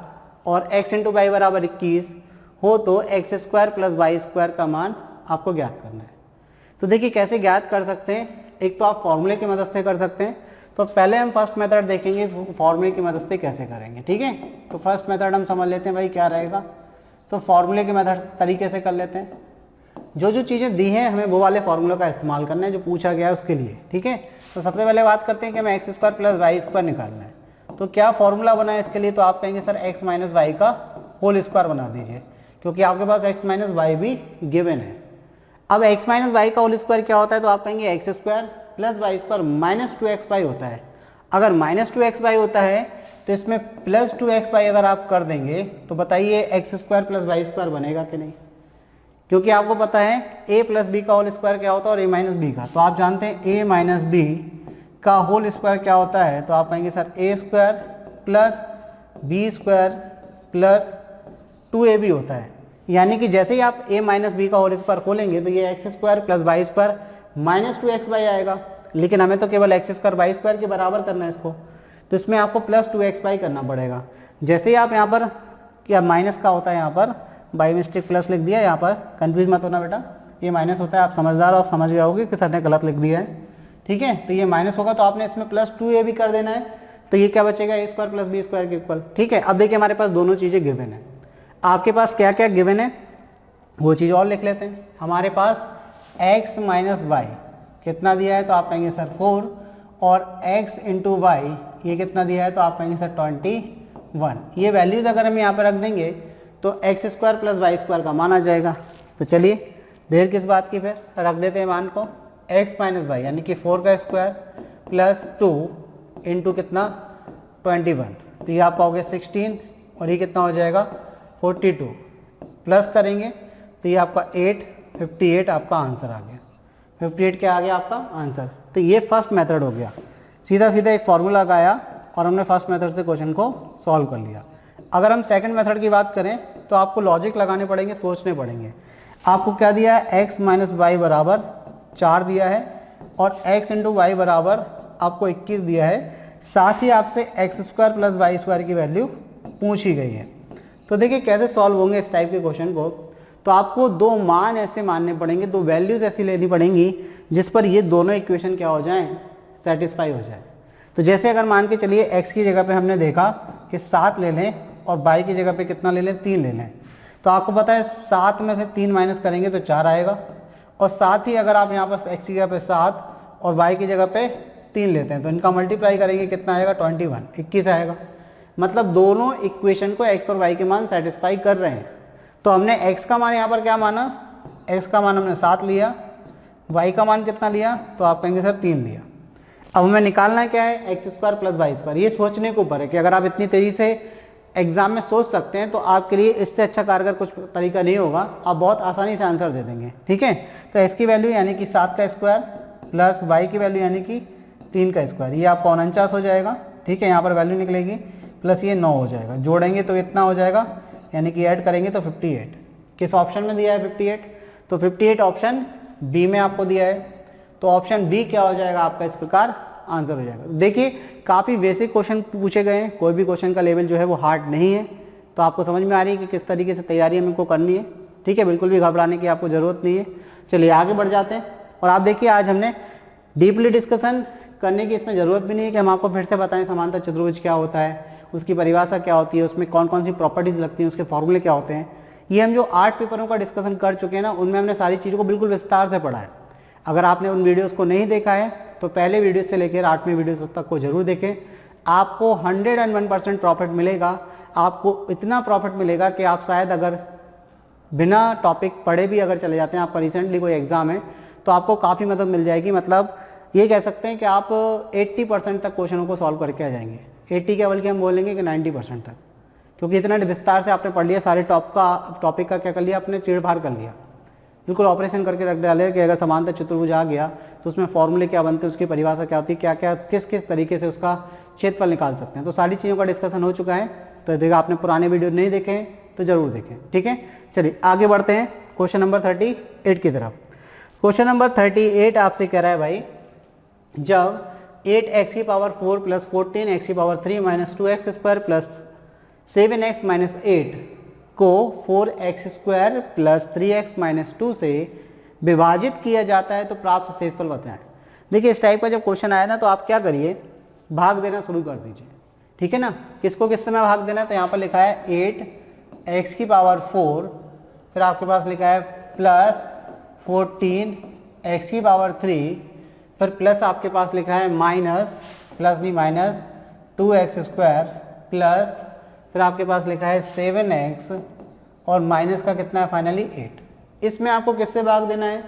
और x इंटू वाई बराबर 21 हो तो x square plus Y square का मान आपको ज्ञात करना है। तो देखिए कैसे ज्ञात कर सकते हैं, एक तो आप फॉर्मूले की मदद से कर सकते हैं। तो पहले हम फर्स्ट मेथड देखेंगे, इस फॉर्मूले की मदद से कैसे करेंगे। ठीक है, तो फर्स्ट मेथड हम समझ लेते हैं भाई क्या रहेगा। तो फॉर्मूले के मेथड तरीके से कर लेते हैं। जो जो चीज़ें दी हैं हमें वो वाले फॉर्मूले का इस्तेमाल करना है जो पूछा गया है उसके लिए। ठीक है, तो सबसे पहले बात करते हैं कि हमें X square plus Y square निकालना है। तो क्या फॉर्मूला बना है इसके लिए, तो आप कहेंगे सर एक्स माइनस वाई का होल स्क्वायर बना दीजिए, क्योंकि आपके पास एक्स माइनस वाई भी गिवन है। अब एक्स माइनस वाई का होल स्क्वायर क्या होता है, तो आप कहेंगे X square plus Y square minus 2xy होता है। अगर माइनस 2xy होता है तो इसमें प्लस 2xy अगर आप कर देंगे तो बताइए X square plus Y square बनेगा कि नहीं, क्योंकि आपको पता है a प्लस बी का होल स्क्वायर क्या होता है और a माइनस बी का। तो आप जानते हैं a माइनस बी का होल स्क्वायर क्या होता है, तो आप कहेंगे sir a square plus B square plus 2ab होता है। यानी कि जैसे ही आप a माइनस बी का होल स्क्वायर खोलेंगे तो ये X square plus Y square minus 2x Y आएगा, लेकिन हमें तो केवल एक्स स्क्वायर वाई स्क्वायर के बराबर करना है इसको, तो इसमें आपको प्लस 2x वाई करना पड़ेगा। जैसे ही आप यहाँ पर क्या माइनस का होता है, यहाँ पर बाई मिस्टेक प्लस लिख दिया, यहाँ पर कंफ्यूज मत होना बेटा, ये माइनस होता है, आप समझदार हो, आप समझ गए होगे कि सर ने गलत लिख दिया है, ठीक है। तो ये माइनस होगा तो आपने इसमें प्लस 2a भी कर देना है, तो ये क्या बचेगा ए स्क्वायर प्लस बी स्क्वायर के इक्वल, ठीक है। अब देखिए हमारे पास दोनों चीज़ें गिवन है, आपके पास क्या क्या गिवन है वो चीज़ और लिख लेते हैं। हमारे पास x माइनस वाई कितना दिया है, तो आप कहेंगे सर 4, और x इंटू वाई ये कितना दिया है, तो आप कहेंगे सर 21। ये वैल्यूज़ अगर हम यहाँ पर रख देंगे तो X square plus Y square का मान आ जाएगा। तो चलिए देर किस बात की, फिर रख देते हैं मान को, x माइनस वाई यानी कि 4 का स्क्वायर प्लस 2 इंटू कितना 21, तो ये आप पाओगे 16, और ये कितना हो जाएगा 42, प्लस करेंगे तो ये आपका 58 आपका आंसर आ गया। 58 क्या आ गया आपका आंसर। तो ये फर्स्ट मेथड हो गया, सीधा सीधा एक फॉर्मूला लगाया और हमने फर्स्ट मेथड से क्वेश्चन को सॉल्व कर लिया। अगर हम सेकंड मेथड की बात करें तो आपको लॉजिक लगाने पड़ेंगे, सोचने पड़ेंगे। आपको क्या दिया है, x माइनस वाई बराबर 4 दिया है, और x इंटू वाई बराबर आपको 21 दिया है, साथ ही आपसे X square plus Y square की वैल्यू पूछी गई है। तो देखिए कैसे सॉल्व होंगे इस टाइप के क्वेश्चन को, तो आपको दो मान ऐसे मानने पड़ेंगे, दो वैल्यूज ऐसी लेनी पड़ेंगी जिस पर ये दोनों इक्वेशन क्या हो जाएं, सेटिस्फाई हो जाए। तो जैसे अगर मान के चलिए x की जगह पे हमने देखा कि 7 ले लें और y की जगह पे कितना ले लें, 3 ले लें, तो आपको पता है 7 में से 3 माइनस करेंगे तो 4 आएगा, और साथ ही अगर आप यहाँ पर x की जगह पे 7 और y की जगह पे 3 लेते हैं तो इनका मल्टीप्लाई करेंगे कितना आएगा 21 आएगा। मतलब दोनों इक्वेशन को x और y के मान सेटिस्फाई कर रहे हैं। तो हमने x का मान यहाँ पर क्या माना, x का मान हमने 7 लिया, y का मान कितना लिया, तो आप कहेंगे सर 3 लिया। अब हमें निकालना क्या है, X square plus Y square. ये सोचने के ऊपर है कि अगर आप इतनी तेजी से एग्जाम में सोच सकते हैं तो आपके लिए इससे अच्छा कारगर कुछ तरीका नहीं होगा, आप बहुत आसानी से आंसर दे देंगे, ठीक है। तो x की वैल्यू यानी कि 7 का स्क्वायर प्लस y की वैल्यू यानी कि 3 का स्क्वायर, ये आपका 49 हो जाएगा, ठीक है। यहाँ पर वैल्यू निकलेगी, प्लस ये 9 हो जाएगा, जोड़ेंगे तो इतना हो जाएगा, यानी कि ऐड करेंगे तो 58। किस ऑप्शन में दिया है 58, तो 58 ऑप्शन बी में आपको दिया है। तो ऑप्शन बी क्या हो जाएगा आपका, इस प्रकार आंसर हो जाएगा। देखिए काफ़ी बेसिक क्वेश्चन पूछे गए हैं, कोई भी क्वेश्चन का लेवल जो है वो हार्ड नहीं है। तो आपको समझ में आ रही है कि किस तरीके से तैयारी हमें को करनी है, ठीक है। बिल्कुल भी घबराने की आपको ज़रूरत नहीं है। चलिए आगे बढ़ जाते हैं। और आप देखिए आज हमने डीपली डिस्कशन करने की इसमें ज़रूरत भी नहीं है कि हम आपको फिर से बताएं समांतर चतुर्भुज क्या होता है, उसकी परिभाषा क्या होती है, उसमें कौन कौन सी प्रॉपर्टीज लगती हैं, उसके फॉर्मूले क्या होते हैं। ये हम जो 8 पेपरों का डिस्कशन कर चुके हैं ना, उनमें हमने सारी चीज़ों को बिल्कुल विस्तार से पढ़ा है। अगर आपने उन वीडियोस को नहीं देखा है तो पहले वीडियो से लेकर 8वें वीडियो तक को जरूर देखें। आपको 101% प्रॉफिट मिलेगा। आपको इतना प्रॉफिट मिलेगा कि आप शायद अगर बिना टॉपिक पढ़े भी अगर चले जाते हैं, आपका रिसेंटली कोई एग्जाम है तो आपको काफ़ी मदद मिल जाएगी। मतलब ये कह सकते हैं कि आप 80% तक क्वेश्चनों को सॉल्व करके आ जाएंगे। 80 क्या बल्कि हम बोलेंगे कि 90% तक, क्योंकि इतना विस्तार से आपने पढ़ लिया, सारे टॉपिक का क्या कर लिया, आपने चीड़ फाड़ कर लिया, बिल्कुल ऑपरेशन करके रख डाले कि अगर समांतर चतुर्भुज आ गया तो उसमें फॉर्मूले क्या बनते हैं, उसकी परिभाषा क्या होती है, क्या क्या किस किस तरीके से उसका क्षेत्रफल निकाल सकते हैं। तो सारी चीज़ों का डिस्कशन हो चुका है। तो देखा आपने पुराने वीडियो नहीं देखे हैं तो जरूर देखें, ठीक है। चलिए आगे बढ़ते हैं क्वेश्चन नंबर 38 की तरफ। क्वेश्चन नंबर 38 आपसे कह रहा है भाई, जब 8x की पावर 4 प्लस 14x की power 3 minus 2x square plus 7x minus 8 को 4x square plus 3x minus 2 से विभाजित किया जाता है तो प्राप्त शेषफल बताएं। देखिए इस टाइप का जब क्वेश्चन आया ना तो आप क्या करिए, भाग देना शुरू कर दीजिए, ठीक है ना। किसको किस समय भाग देना है, तो यहाँ पर लिखा है 8x की पावर 4, फिर आपके पास लिखा है प्लस 14x की पावर 3, फिर प्लस आपके पास लिखा है माइनस, प्लस नहीं माइनस 2x स्क्वायर प्लस, फिर आपके पास लिखा है 7x और माइनस का कितना है फाइनली 8। इसमें आपको किससे भाग देना है,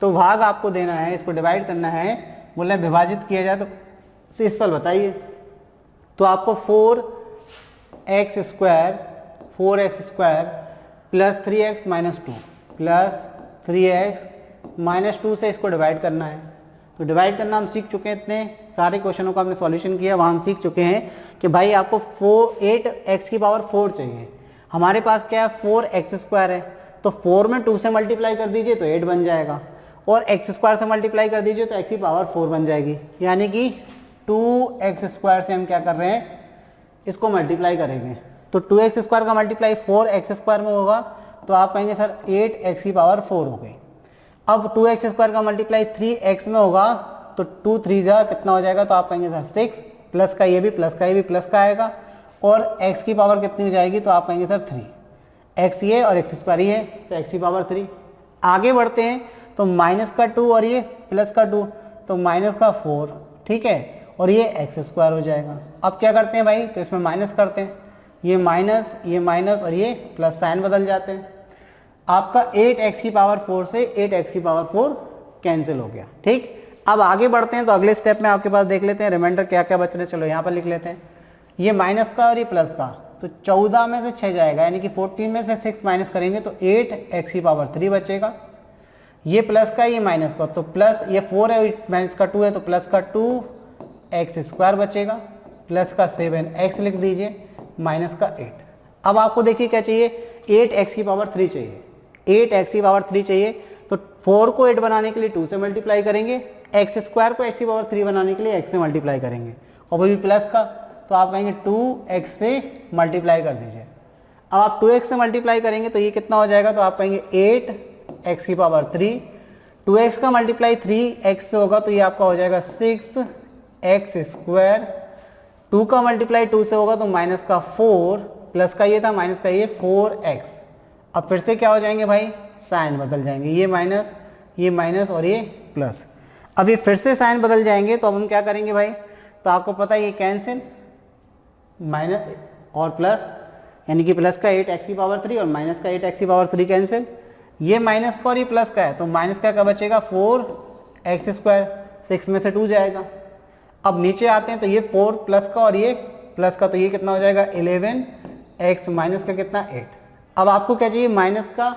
तो भाग आपको देना है, इसको डिवाइड करना है, बोले विभाजित किया जाए तो शेषफल बताइए। तो आपको 4x square plus 3x minus 2 plus 3x minus 2 से इसको डिवाइड करना है। तो डिवाइड करना हम सीख चुके हैं, इतने सारे क्वेश्चनों का हमने सॉल्यूशन किया, वहाँ हम सीख चुके हैं कि भाई आपको 8x की पावर 4 चाहिए। हमारे पास क्या है 4x² है, तो 4 में 2 से मल्टीप्लाई कर दीजिए तो 8 बन जाएगा, और x² से मल्टीप्लाई कर दीजिए तो x की पावर 4 बन जाएगी। यानी कि 2x² से हम क्या कर रहे हैं, इसको मल्टीप्लाई करेंगे, तो 2x² का मल्टीप्लाई 4x² में होगा, तो आप कहेंगे सर 8x की पावर 4 हो गई। अब 2x² का मल्टीप्लाई 3x में होगा, तो 2 3 जा कितना हो जाएगा, तो आप कहेंगे सर 6, प्लस का ये भी प्लस का ये भी प्लस का आएगा, और x की पावर कितनी हो जाएगी, तो आप कहेंगे सर 3। x ये और x² ये, तो x की पावर 3। आगे बढ़ते हैं तो माइनस का 2 और ये प्लस का 2, तो माइनस का 4, ठीक है, और ये x² हो जाएगा। अब क्या करते हैं भाई, तो इसमें माइनस करते हैं, ये माइनस और ये प्लस साइन बदल जाते हैं। आपका 8x की पावर 4 से 8x की पावर 4 कैंसिल हो गया। ठीक, अब आगे बढ़ते हैं तो अगले स्टेप में आपके पास देख लेते हैं रिमाइंडर क्या क्या बच रहे हैं। चलो यहाँ पर लिख लेते हैं, ये माइनस का और ये प्लस का, तो 14 में से 6 जाएगा, यानी कि 14 में से 6 माइनस करेंगे तो 8x की पावर 3 बचेगा। ये प्लस का ये माइनस का, तो प्लस ये 4 है माइनस का 2 है, तो प्लस का 2x² बचेगा, प्लस का 7x लिख दीजिए, माइनस का 8। अब आपको देखिए क्या चाहिए, 8x की पावर 3 चाहिए, 8x की पावर 3 चाहिए, तो 4 को 8 बनाने के लिए 2 से मल्टीप्लाई करेंगे, x² को x की पावर 3 बनाने के लिए x से मल्टीप्लाई करेंगे, और वो भी प्लस का, तो आप कहेंगे 2x से मल्टीप्लाई कर दीजिए। अब आप 2x से मल्टीप्लाई करेंगे तो ये कितना हो जाएगा, तो आप कहेंगे 8x की पावर 3, 2x का मल्टीप्लाई 3x से होगा तो ये आपका हो जाएगा 6x², 2 का मल्टीप्लाई 2 से होगा तो माइनस का 4, प्लस का ये था माइनस का ये 4x। अब फिर से क्या हो जाएंगे भाई, साइन बदल जाएंगे, ये माइनस और ये प्लस। अब ये फिर से साइन बदल जाएंगे, तो अब हम क्या करेंगे भाई, तो आपको पता है ये कैंसिल, माइनस और प्लस, यानी कि प्लस का 8x की पावर 3 और माइनस का 8x की पावर 3 कैंसिल, ये माइनस का और ये प्लस का है, तो माइनस का क्या बचेगा 4x², 6 में से 2 जाएगा। अब नीचे आते हैं तो ये 4 प्लस का और ये प्लस का, तो ये कितना हो जाएगा 11x, माइनस का कितना 8। अब आपको क्या चाहिए, माइनस का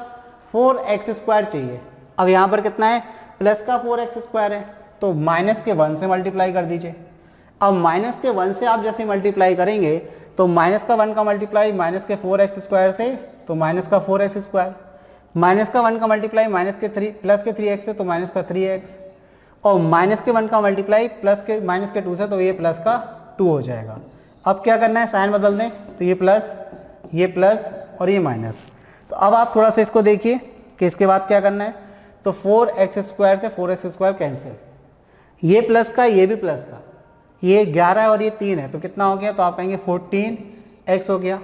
4x² चाहिए। अब यहाँ पर कितना है, प्लस का 4x² है, तो माइनस के 1 से मल्टीप्लाई कर दीजिए। अब माइनस के 1 से आप जैसे मल्टीप्लाई करेंगे तो माइनस का 1 का मल्टीप्लाई माइनस के 4x² से, तो माइनस का 4x², माइनस का 1 का मल्टीप्लाई माइनस के 3 प्लस के 3x से, तो माइनस का 3x, और माइनस के 1 का मल्टीप्लाई प्लस के माइनस के 2 से, तो ये प्लस का 2 हो जाएगा। अब क्या करना है, साइन बदल दें, तो ये प्लस और ये माइनस। तो अब आप थोड़ा सा इसको देखिए कि इसके बाद क्या करना है, तो 4x² से 4x² कैंसिल, ये प्लस का ये भी प्लस का, ये 11 और ये 3 है, तो कितना हो गया, तो आप कहेंगे 14x हो गया।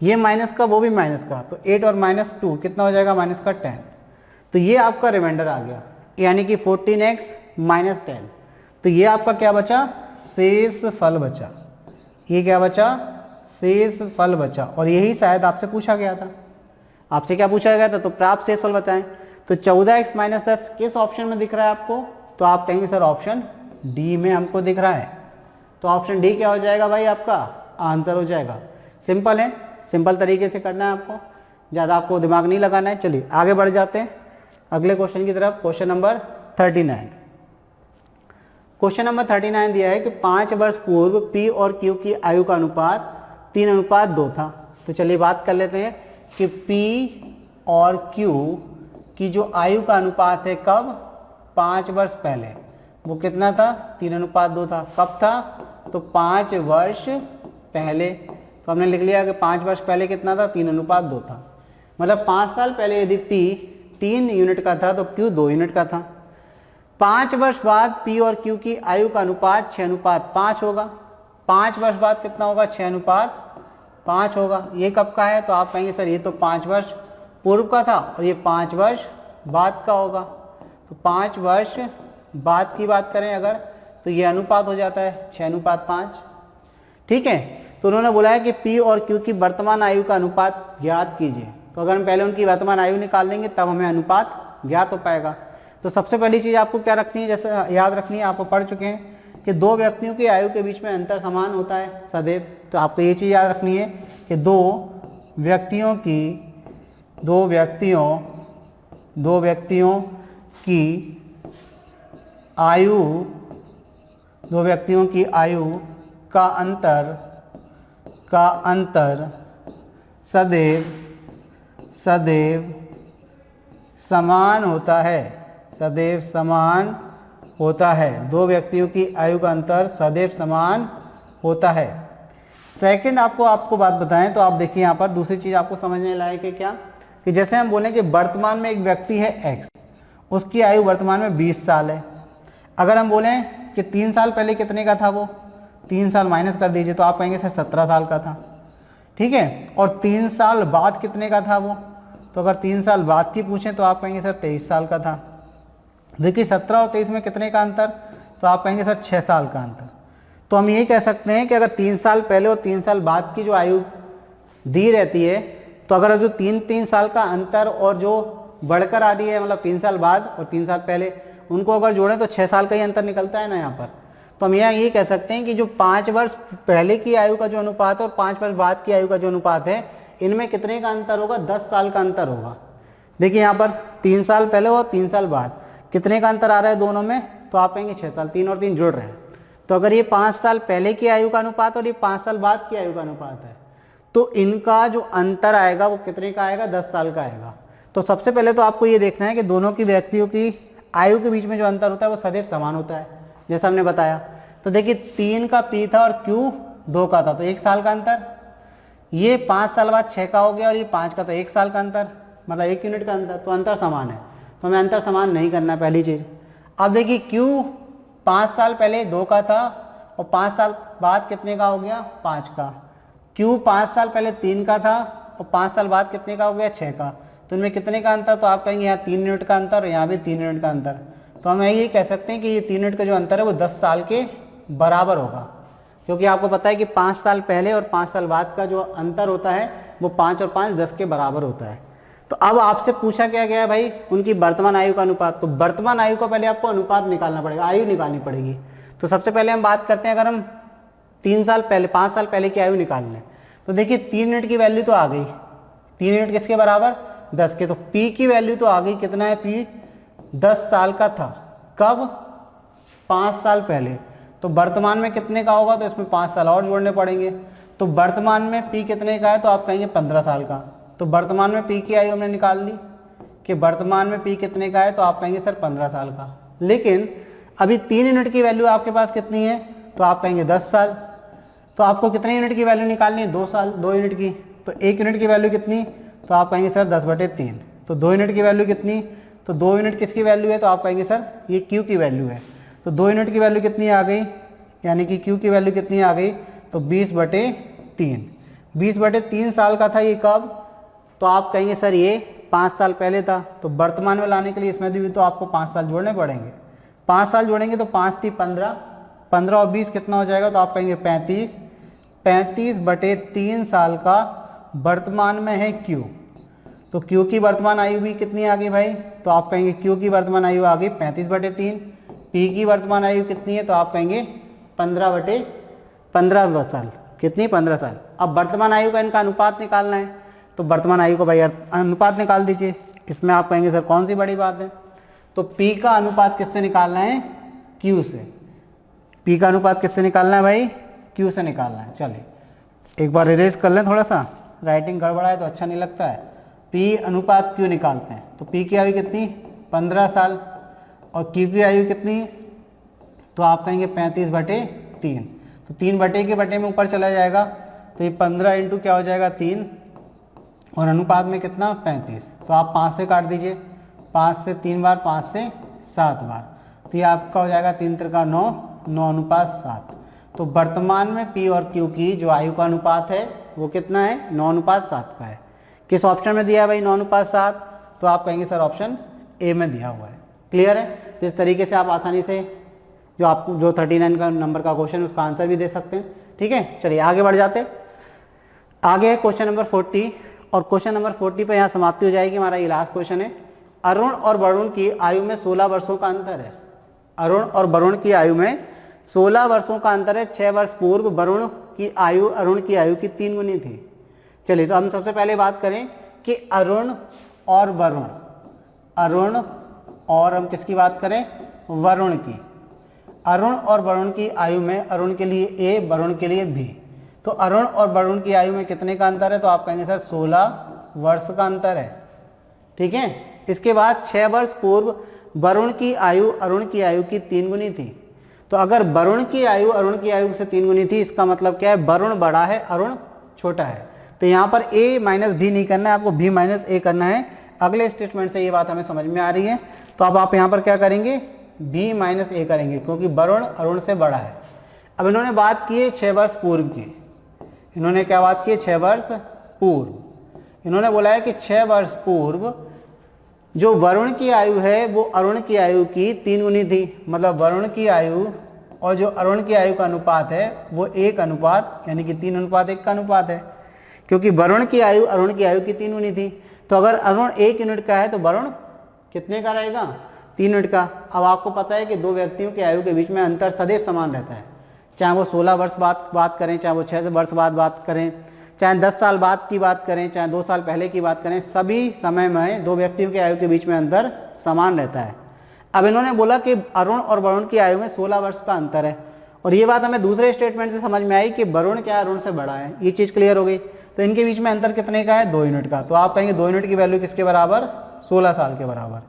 ये माइनस का वो भी माइनस का, तो 8 और माइनस 2 कितना हो जाएगा, माइनस का 10। तो ये आपका रिमाइंडर आ गया, यानी कि 14x माइनस 10। तो ये आपका क्या बचा, शेष फल बचा। ये क्या बचा, शेष फल बचा, और यही शायद आपसे पूछा गया था। आपसे क्या पूछा गया था, तो प्राप्त शेष फल बताएं। तो 14x माइनस 10 किस ऑप्शन में दिख रहा है आपको, तो आप कहेंगे सर ऑप्शन डी में हमको दिख रहा है। तो ऑप्शन डी क्या हो जाएगा भाई, आपका आंसर हो जाएगा। सिंपल है, सिंपल तरीके से करना है आपको, ज़्यादा आपको दिमाग नहीं लगाना है। चलिए आगे बढ़ जाते हैं अगले क्वेश्चन की तरफ। Question number 39। क्वेश्चन नंबर 39 दिया है कि 5 वर्ष पूर्व P और Q की आयु का अनुपात 3:2 था। तो चलिए बात कर लेते हैं कि P और Q की जो आयु का अनुपात है कब, 5 वर्ष पहले, वो कितना था, 3:2 था। कब था, तो 5 वर्ष पहले। तो हमने लिख लिया कि 5 वर्ष पहले कितना था, 3:2 था। मतलब 5 साल पहले यदि P 3 यूनिट का था तो Q 2 यूनिट का था। 5 वर्ष बाद P और Q की आयु का अनुपात 6:5 होगा। 5 वर्ष बाद कितना होगा, 6:5 होगा। ये कब का है, तो आप कहेंगे सर ये तो 5 वर्ष पूर्व का था और ये 5 वर्ष बाद का होगा। तो 5 वर्ष बाद की बात करें अगर, तो ये अनुपात हो जाता है 6:5। ठीक है, तो उन्होंने बोला है कि P और Q की वर्तमान आयु का अनुपात ज्ञात कीजिए। तो अगर हम पहले उनकी वर्तमान आयु निकाल लेंगे तब हमें अनुपात ज्ञात हो पाएगा। तो सबसे पहली चीज़ आपको क्या रखनी है, जैसे याद रखनी है, आपको पढ़ चुके हैं कि 2 व्यक्तियों की आयु के बीच में अंतर समान होता है सदैव। तो आपको ये चीज़ याद रखनी है कि दो व्यक्तियों की आयु, दो व्यक्तियों की आयु का अंतर सदैव समान होता है, सदैव समान होता है। दो व्यक्तियों की आयु का अंतर सदैव समान होता है। सेकंड आपको बात बताएं तो आप देखिए यहाँ पर दूसरी चीज आपको समझने लायक है क्या, कि जैसे हम बोलें कि वर्तमान में एक व्यक्ति है एक्स, उसकी आयु वर्तमान में 20 साल है। अगर हम बोलें कि 3 साल पहले कितने का था वो, 3 साल माइनस कर दीजिए तो आप कहेंगे सर 17 साल का था, ठीक है। और 3 साल बाद कितने का था वो, तो अगर 3 साल बाद की पूछें तो आप कहेंगे सर 23 साल का था। देखिए 17 और 23 में कितने का अंतर, तो आप कहेंगे सर 6 साल का अंतर। तो हम ये कह सकते हैं कि अगर 3 साल पहले और 3 साल बाद की जो आयु दी रहती है, तो अगर जो 3 साल का अंतर और जो बढ़कर आ रही है, मतलब 3 साल बाद और 3 साल पहले, उनको अगर जोड़ें तो 6 साल का ही अंतर निकलता है ना यहाँ पर। तो हम यहाँ ये कह सकते हैं कि जो 5 वर्ष पहले की आयु का जो अनुपात है और 5 वर्ष बाद की आयु का जो अनुपात है, इनमें कितने का अंतर होगा, 10 साल का अंतर होगा। देखिए यहाँ पर 3 साल पहले और 3 साल बाद कितने का अंतर आ रहा है दोनों में, तो आप कहेंगे 6 साल, 3 और 3 जुड़ रहे हैं। तो अगर ये 5 साल पहले की आयु का अनुपात और ये 5 साल बाद की आयु का अनुपात है, तो इनका जो अंतर आएगा वो कितने का आएगा, 10 साल का आएगा। तो सबसे पहले तो आपको ये देखना है कि दोनों की व्यक्तियों की आयु के बीच में जो अंतर होता है वो सदैव समान होता है, जैसा हमने बताया। तो देखिए 3 का पी था और क्यू 2 का था, तो 1 साल का अंतर। ये 5 साल बाद 6 का हो गया और ये 5 का, तो 1 साल का अंतर, मतलब 1 यूनिट का अंतर। तो अंतर समान है, तो हमें अंतर समान नहीं करना, पहली चीज। अब देखिए क्यू 5 साल पहले 2 का था और 5 साल बाद कितने का हो गया, 5 का। क्यू 5 साल पहले 3 का था और 5 साल बाद कितने का हो गया, 6 का। तो इनमें कितने का अंतर, तो आप कहेंगे यहाँ 3 यूनिट का अंतर, यहाँ भी 3 यूनिट का अंतर। तो हम ये कह सकते हैं कि ये 3 यूनिट का जो अंतर है वो 10 साल के बराबर होगा, क्योंकि आपको पता है कि 5 साल पहले और 5 साल बाद का जो अंतर होता है वो 5 और 5 10 के बराबर होता है। तो अब आपसे पूछा क्या गया है भाई, उनकी वर्तमान आयु का अनुपात। तो वर्तमान आयु का पहले आपको अनुपात निकालना पड़ेगा, आयु निकालनी पड़ेगी। तो सबसे पहले हम बात करते हैं, अगर हम 3 साल पहले 5 साल पहले की आयु निकाल लें, तो देखिए 3 यूनिट की वैल्यू तो आ गई, 3 यूनिट किसके बराबर, 10 के। तो पी की वैल्यू तो आ गई, कितना है पी, 10 साल का था, कब, 5 साल पहले। तो वर्तमान में कितने का होगा, तो इसमें 5 साल और जोड़ने पड़ेंगे। तो वर्तमान में पी कितने का है, तो आप कहेंगे 15 साल का। तो वर्तमान में पी की आयु हमने निकाल ली कि वर्तमान में पी कितने का है, तो आप कहेंगे सर 15 साल का। लेकिन अभी 3 यूनिट की वैल्यू आपके पास कितनी है, तो आप कहेंगे 10 साल। तो आपको कितने यूनिट की वैल्यू निकालनी है, 2 साल, 2 यूनिट की। तो 1 यूनिट की वैल्यू कितनी, तो आप कहेंगे सर 10/3। तो 2 यूनिट की वैल्यू कितनी, तो 2 यूनिट किसकी वैल्यू है, तो आप कहेंगे सर ये क्यू की वैल्यू है। तो 2 यूनिट की वैल्यू कितनी आ गई, यानी कि क्यू की वैल्यू कितनी आ गई, तो 20/3। 20/3 साल का था ये कब, तो आप कहेंगे सर ये 5 साल पहले था। तो वर्तमान में लाने के लिए इसमें भी तो आपको 5 साल जोड़ने पड़ेंगे। 5 साल जोड़ेंगे तो 5 × 15, 15 और 20 कितना हो जाएगा, तो आप कहेंगे 35। 35/3 साल का वर्तमान में है क्यू। तो क्यू की वर्तमान आयु भी कितनी आ गई भाई, तो आप कहेंगे क्यू की वर्तमान आयु आ गई 35/3। पी की वर्तमान आयु कितनी है, तो आप कहेंगे 15/15 साल। कितनी, 15 साल। अब वर्तमान आयु का इनका अनुपात निकालना है, तो वर्तमान आयु को भाई अनुपात निकाल दीजिए। इसमें आप कहेंगे सर कौन सी बड़ी बात है, तो P का अनुपात किससे निकालना है, Q से। P का अनुपात किससे निकालना है भाई, Q से निकालना है। चलिए एक बार इरेज कर लें, थोड़ा सा राइटिंग गड़बड़ा है तो अच्छा नहीं लगता है। P अनुपात Q निकालते हैं, तो P की आयु कितनी, 15 साल, और Q की आयु कितनी, तो आप कहेंगे 35/3। तो 3 बटे के बटे में ऊपर चला जाएगा, तो ये 15 इंटू क्या हो जाएगा 3, और अनुपात में कितना 35। तो आप 5 से काट दीजिए, 5 से 3 बार, 5 से 7 बार, तो ये आपका हो जाएगा 3 × 9, 9:7। तो वर्तमान में P और Q की जो आयु का अनुपात है वो कितना है, 9:7 का है। किस ऑप्शन में दिया है भाई 9:7, तो आप कहेंगे सर ऑप्शन ए में दिया हुआ है। क्लियर है। तो इस तरीके से आप आसानी से जो 39 का नंबर का क्वेश्चन उसका आंसर भी दे सकते हैं। ठीक है, चलिए आगे बढ़ जाते। आगे क्वेश्चन नंबर 40, और क्वेश्चन नंबर 40 पे यहाँ समाप्ति हो जाएगी। हमारा ये लास्ट क्वेश्चन है। अरुण और वरुण की आयु में 16 वर्षों का अंतर है। अरुण और वरुण की आयु में 16 वर्षों का अंतर है। 6 वर्ष पूर्व वरुण की आयु अरुण की आयु की 3 गुनी थी। चलिए तो हम सबसे पहले बात करें कि अरुण और वरुण, अरुण और हम किसकी बात करें, वरुण की। अरुण और वरुण की आयु में अरुण के लिए ए, वरुण के लिए बी। तो अरुण और वरुण की आयु में कितने का अंतर है? तो आप कहेंगे सर 16 वर्ष का अंतर है। ठीक है। इसके बाद 6 वर्ष पूर्व वरुण की आयु अरुण की आयु की 3 गुनी थी। तो अगर वरुण की आयु अरुण की आयु से 3 गुनी थी, इसका मतलब क्या है? वरुण बड़ा है, अरुण छोटा है। तो यहाँ पर a माइनस बी नहीं करना है, आपको b माइनस ए करना है। अगले स्टेटमेंट से ये बात हमें समझ में आ रही है। तो अब आप यहाँ पर क्या करेंगे? b माइनस ए करेंगे, क्योंकि वरुण अरुण से बड़ा है। अब इन्होंने बात की है 6 वर्ष पूर्व की। इन्होंने क्या बात की है? 6 वर्ष पूर्व। इन्होंने बोला है कि 6 वर्ष पूर्व जो वरुण की आयु है वो अरुण की आयु की 3 गुनी थी। मतलब वरुण की आयु और जो अरुण की आयु का अनुपात है वो 1 अनुपात यानी कि 3:1 का अनुपात है, क्योंकि वरुण की आयु अरुण की आयु की 3 गुनी थी। तो अगर अरुण 1 यूनिट का है तो वरुण कितने का रहेगा? 3 यूनिट का। अब आपको पता है कि दो व्यक्तियों की आयु के बीच में अंतर सदैव समान रहता है, चाहे वो 16 वर्ष बाद बात करें, चाहे वो 6 वर्ष बाद बात करें, चाहे 10 साल बाद की बात करें, चाहे 2 साल पहले की बात करें, सभी समय में दो व्यक्तियों की आयु के बीच में अंतर समान रहता है। अब इन्होंने बोला कि अरुण और वरुण की आयु में 16 वर्ष का अंतर है, और ये बात हमें दूसरे स्टेटमेंट से समझ में आई कि वरुण क्या अरुण से बड़ा है। ये चीज़ क्लियर हो गई। तो इनके बीच में अंतर कितने का है? 2 यूनिट का। तो आप कहेंगे 2 यूनिट की वैल्यू किसके बराबर? 16 साल के बराबर।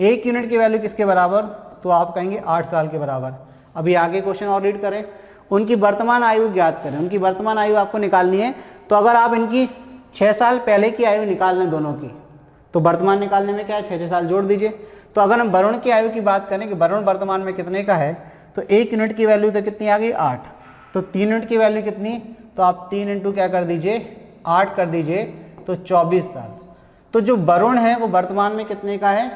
1 यूनिट की वैल्यू किसके बराबर? तो आप कहेंगे 8 साल के बराबर। अभी आगे क्वेश्चन और रीड करें। उनकी वर्तमान आयु ज्ञात करें। उनकी वर्तमान आयु आपको निकालनी है। तो अगर आप इनकी 6 साल पहले की आयु निकाल लें दोनों की, तो वर्तमान निकालने में क्या है? 6 साल जोड़ दीजिए। तो अगर हम वरुण की आयु की बात करें कि वरुण वर्तमान में कितने का है, तो 1 यूनिट की वैल्यू तो कितनी आ गई? 8। तो 3 यूनिट की वैल्यू कितनी? तो आप 3 इंटू क्या कर दीजिए? 8 कर दीजिए, तो 24 साल। तो जो वरुण है वो वर्तमान में कितने का है?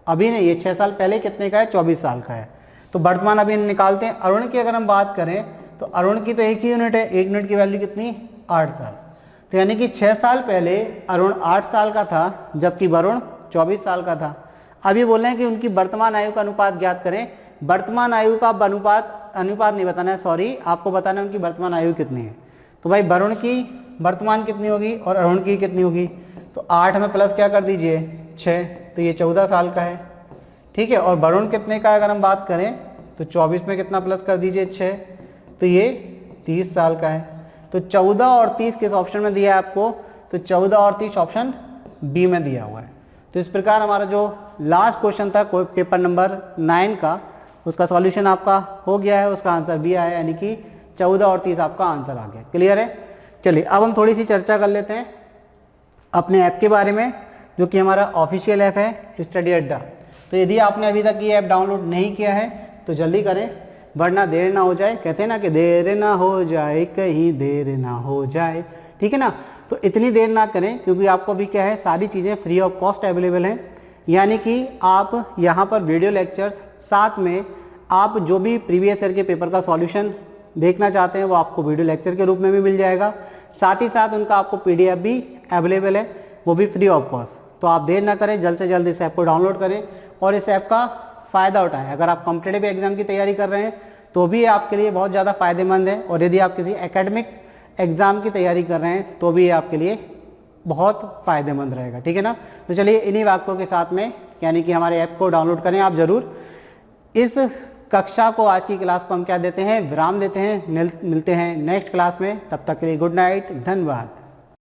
अभी नहीं, ये 6 साल पहले कितने का है? 24 साल का है। तो वर्तमान अभी निकालते हैं। अरुण की अगर हम बात करें तो अरुण की तो 1 ही यूनिट है, 1 यूनिट की वैल्यू कितनी? 8 साल। तो यानी कि 6 साल पहले अरुण 8 साल का था, जबकि वरुण 24 साल का था। अभी बोल रहे हैं कि उनकी वर्तमान आयु का अनुपात ज्ञात करें। वर्तमान आयु का अनुपात नहीं बताना है, सॉरी, आपको बताना है उनकी वर्तमान आयु कितनी है। तो भाई वरुण की वर्तमान कितनी होगी और अरुण की कितनी होगी? तो 8 में प्लस क्या कर दीजिए? 6, तो ये 14 साल का है। ठीक है। और वरुण कितने का है अगर हम बात करें तो 24 में कितना प्लस कर दीजिए? 6, तो ये 30 साल का है। तो 14 और 30 किस ऑप्शन में दिया है आपको? तो 14 और 30 ऑप्शन बी में दिया हुआ है। तो इस प्रकार हमारा जो लास्ट क्वेश्चन था पेपर नंबर 9 का, उसका सॉल्यूशन आपका हो गया है, उसका आंसर बी आया, यानी कि 14 और 30 आपका आंसर आ गया। क्लियर है? चलिए अब हम थोड़ी सी चर्चा कर लेते हैं अपने ऐप के बारे में, जो कि हमारा ऑफिशियल ऐप है स्टडी अड्डा। तो यदि आपने अभी तक ये ऐप डाउनलोड नहीं किया है तो जल्दी करें, वरना देर ना हो जाए। कहते हैं ना कि देर ना हो जाए, कहीं देर ना हो जाए। ठीक है ना? तो इतनी देर ना करें, क्योंकि आपको अभी क्या है, सारी चीज़ें फ्री ऑफ कॉस्ट अवेलेबल हैं। यानी कि आप यहाँ पर वीडियो लेक्चर्स, साथ में आप जो भी प्रीवियस ईयर के पेपर का सॉल्यूशन देखना चाहते हैं वो आपको वीडियो लेक्चर के रूप में भी मिल जाएगा। साथ ही साथ उनका आपको PDF भी अवेलेबल है, वो भी फ्री ऑफ कॉस्ट। तो आप देर ना करें, जल्द से जल्द इस ऐप को डाउनलोड करें और इस ऐप का फ़ायदा उठाएं। अगर आप कॉम्पिटिटिव एग्जाम की तैयारी कर रहे हैं तो भी आपके लिए बहुत ज़्यादा फ़ायदेमंद है, और यदि आप किसी एकेडमिक एग्ज़ाम की तैयारी कर रहे हैं तो भी ये आपके लिए बहुत फ़ायदेमंद रहेगा। ठीक है ना? तो चलिए इन्हीं वाक्यों के साथ में, यानी कि हमारे ऐप को डाउनलोड करें आप ज़रूर। इस कक्षा को, आज की क्लास को हम क्या देते हैं? विराम देते हैं। मिलते हैं नेक्स्ट क्लास में। तब तक के लिए गुड नाइट, धन्यवाद।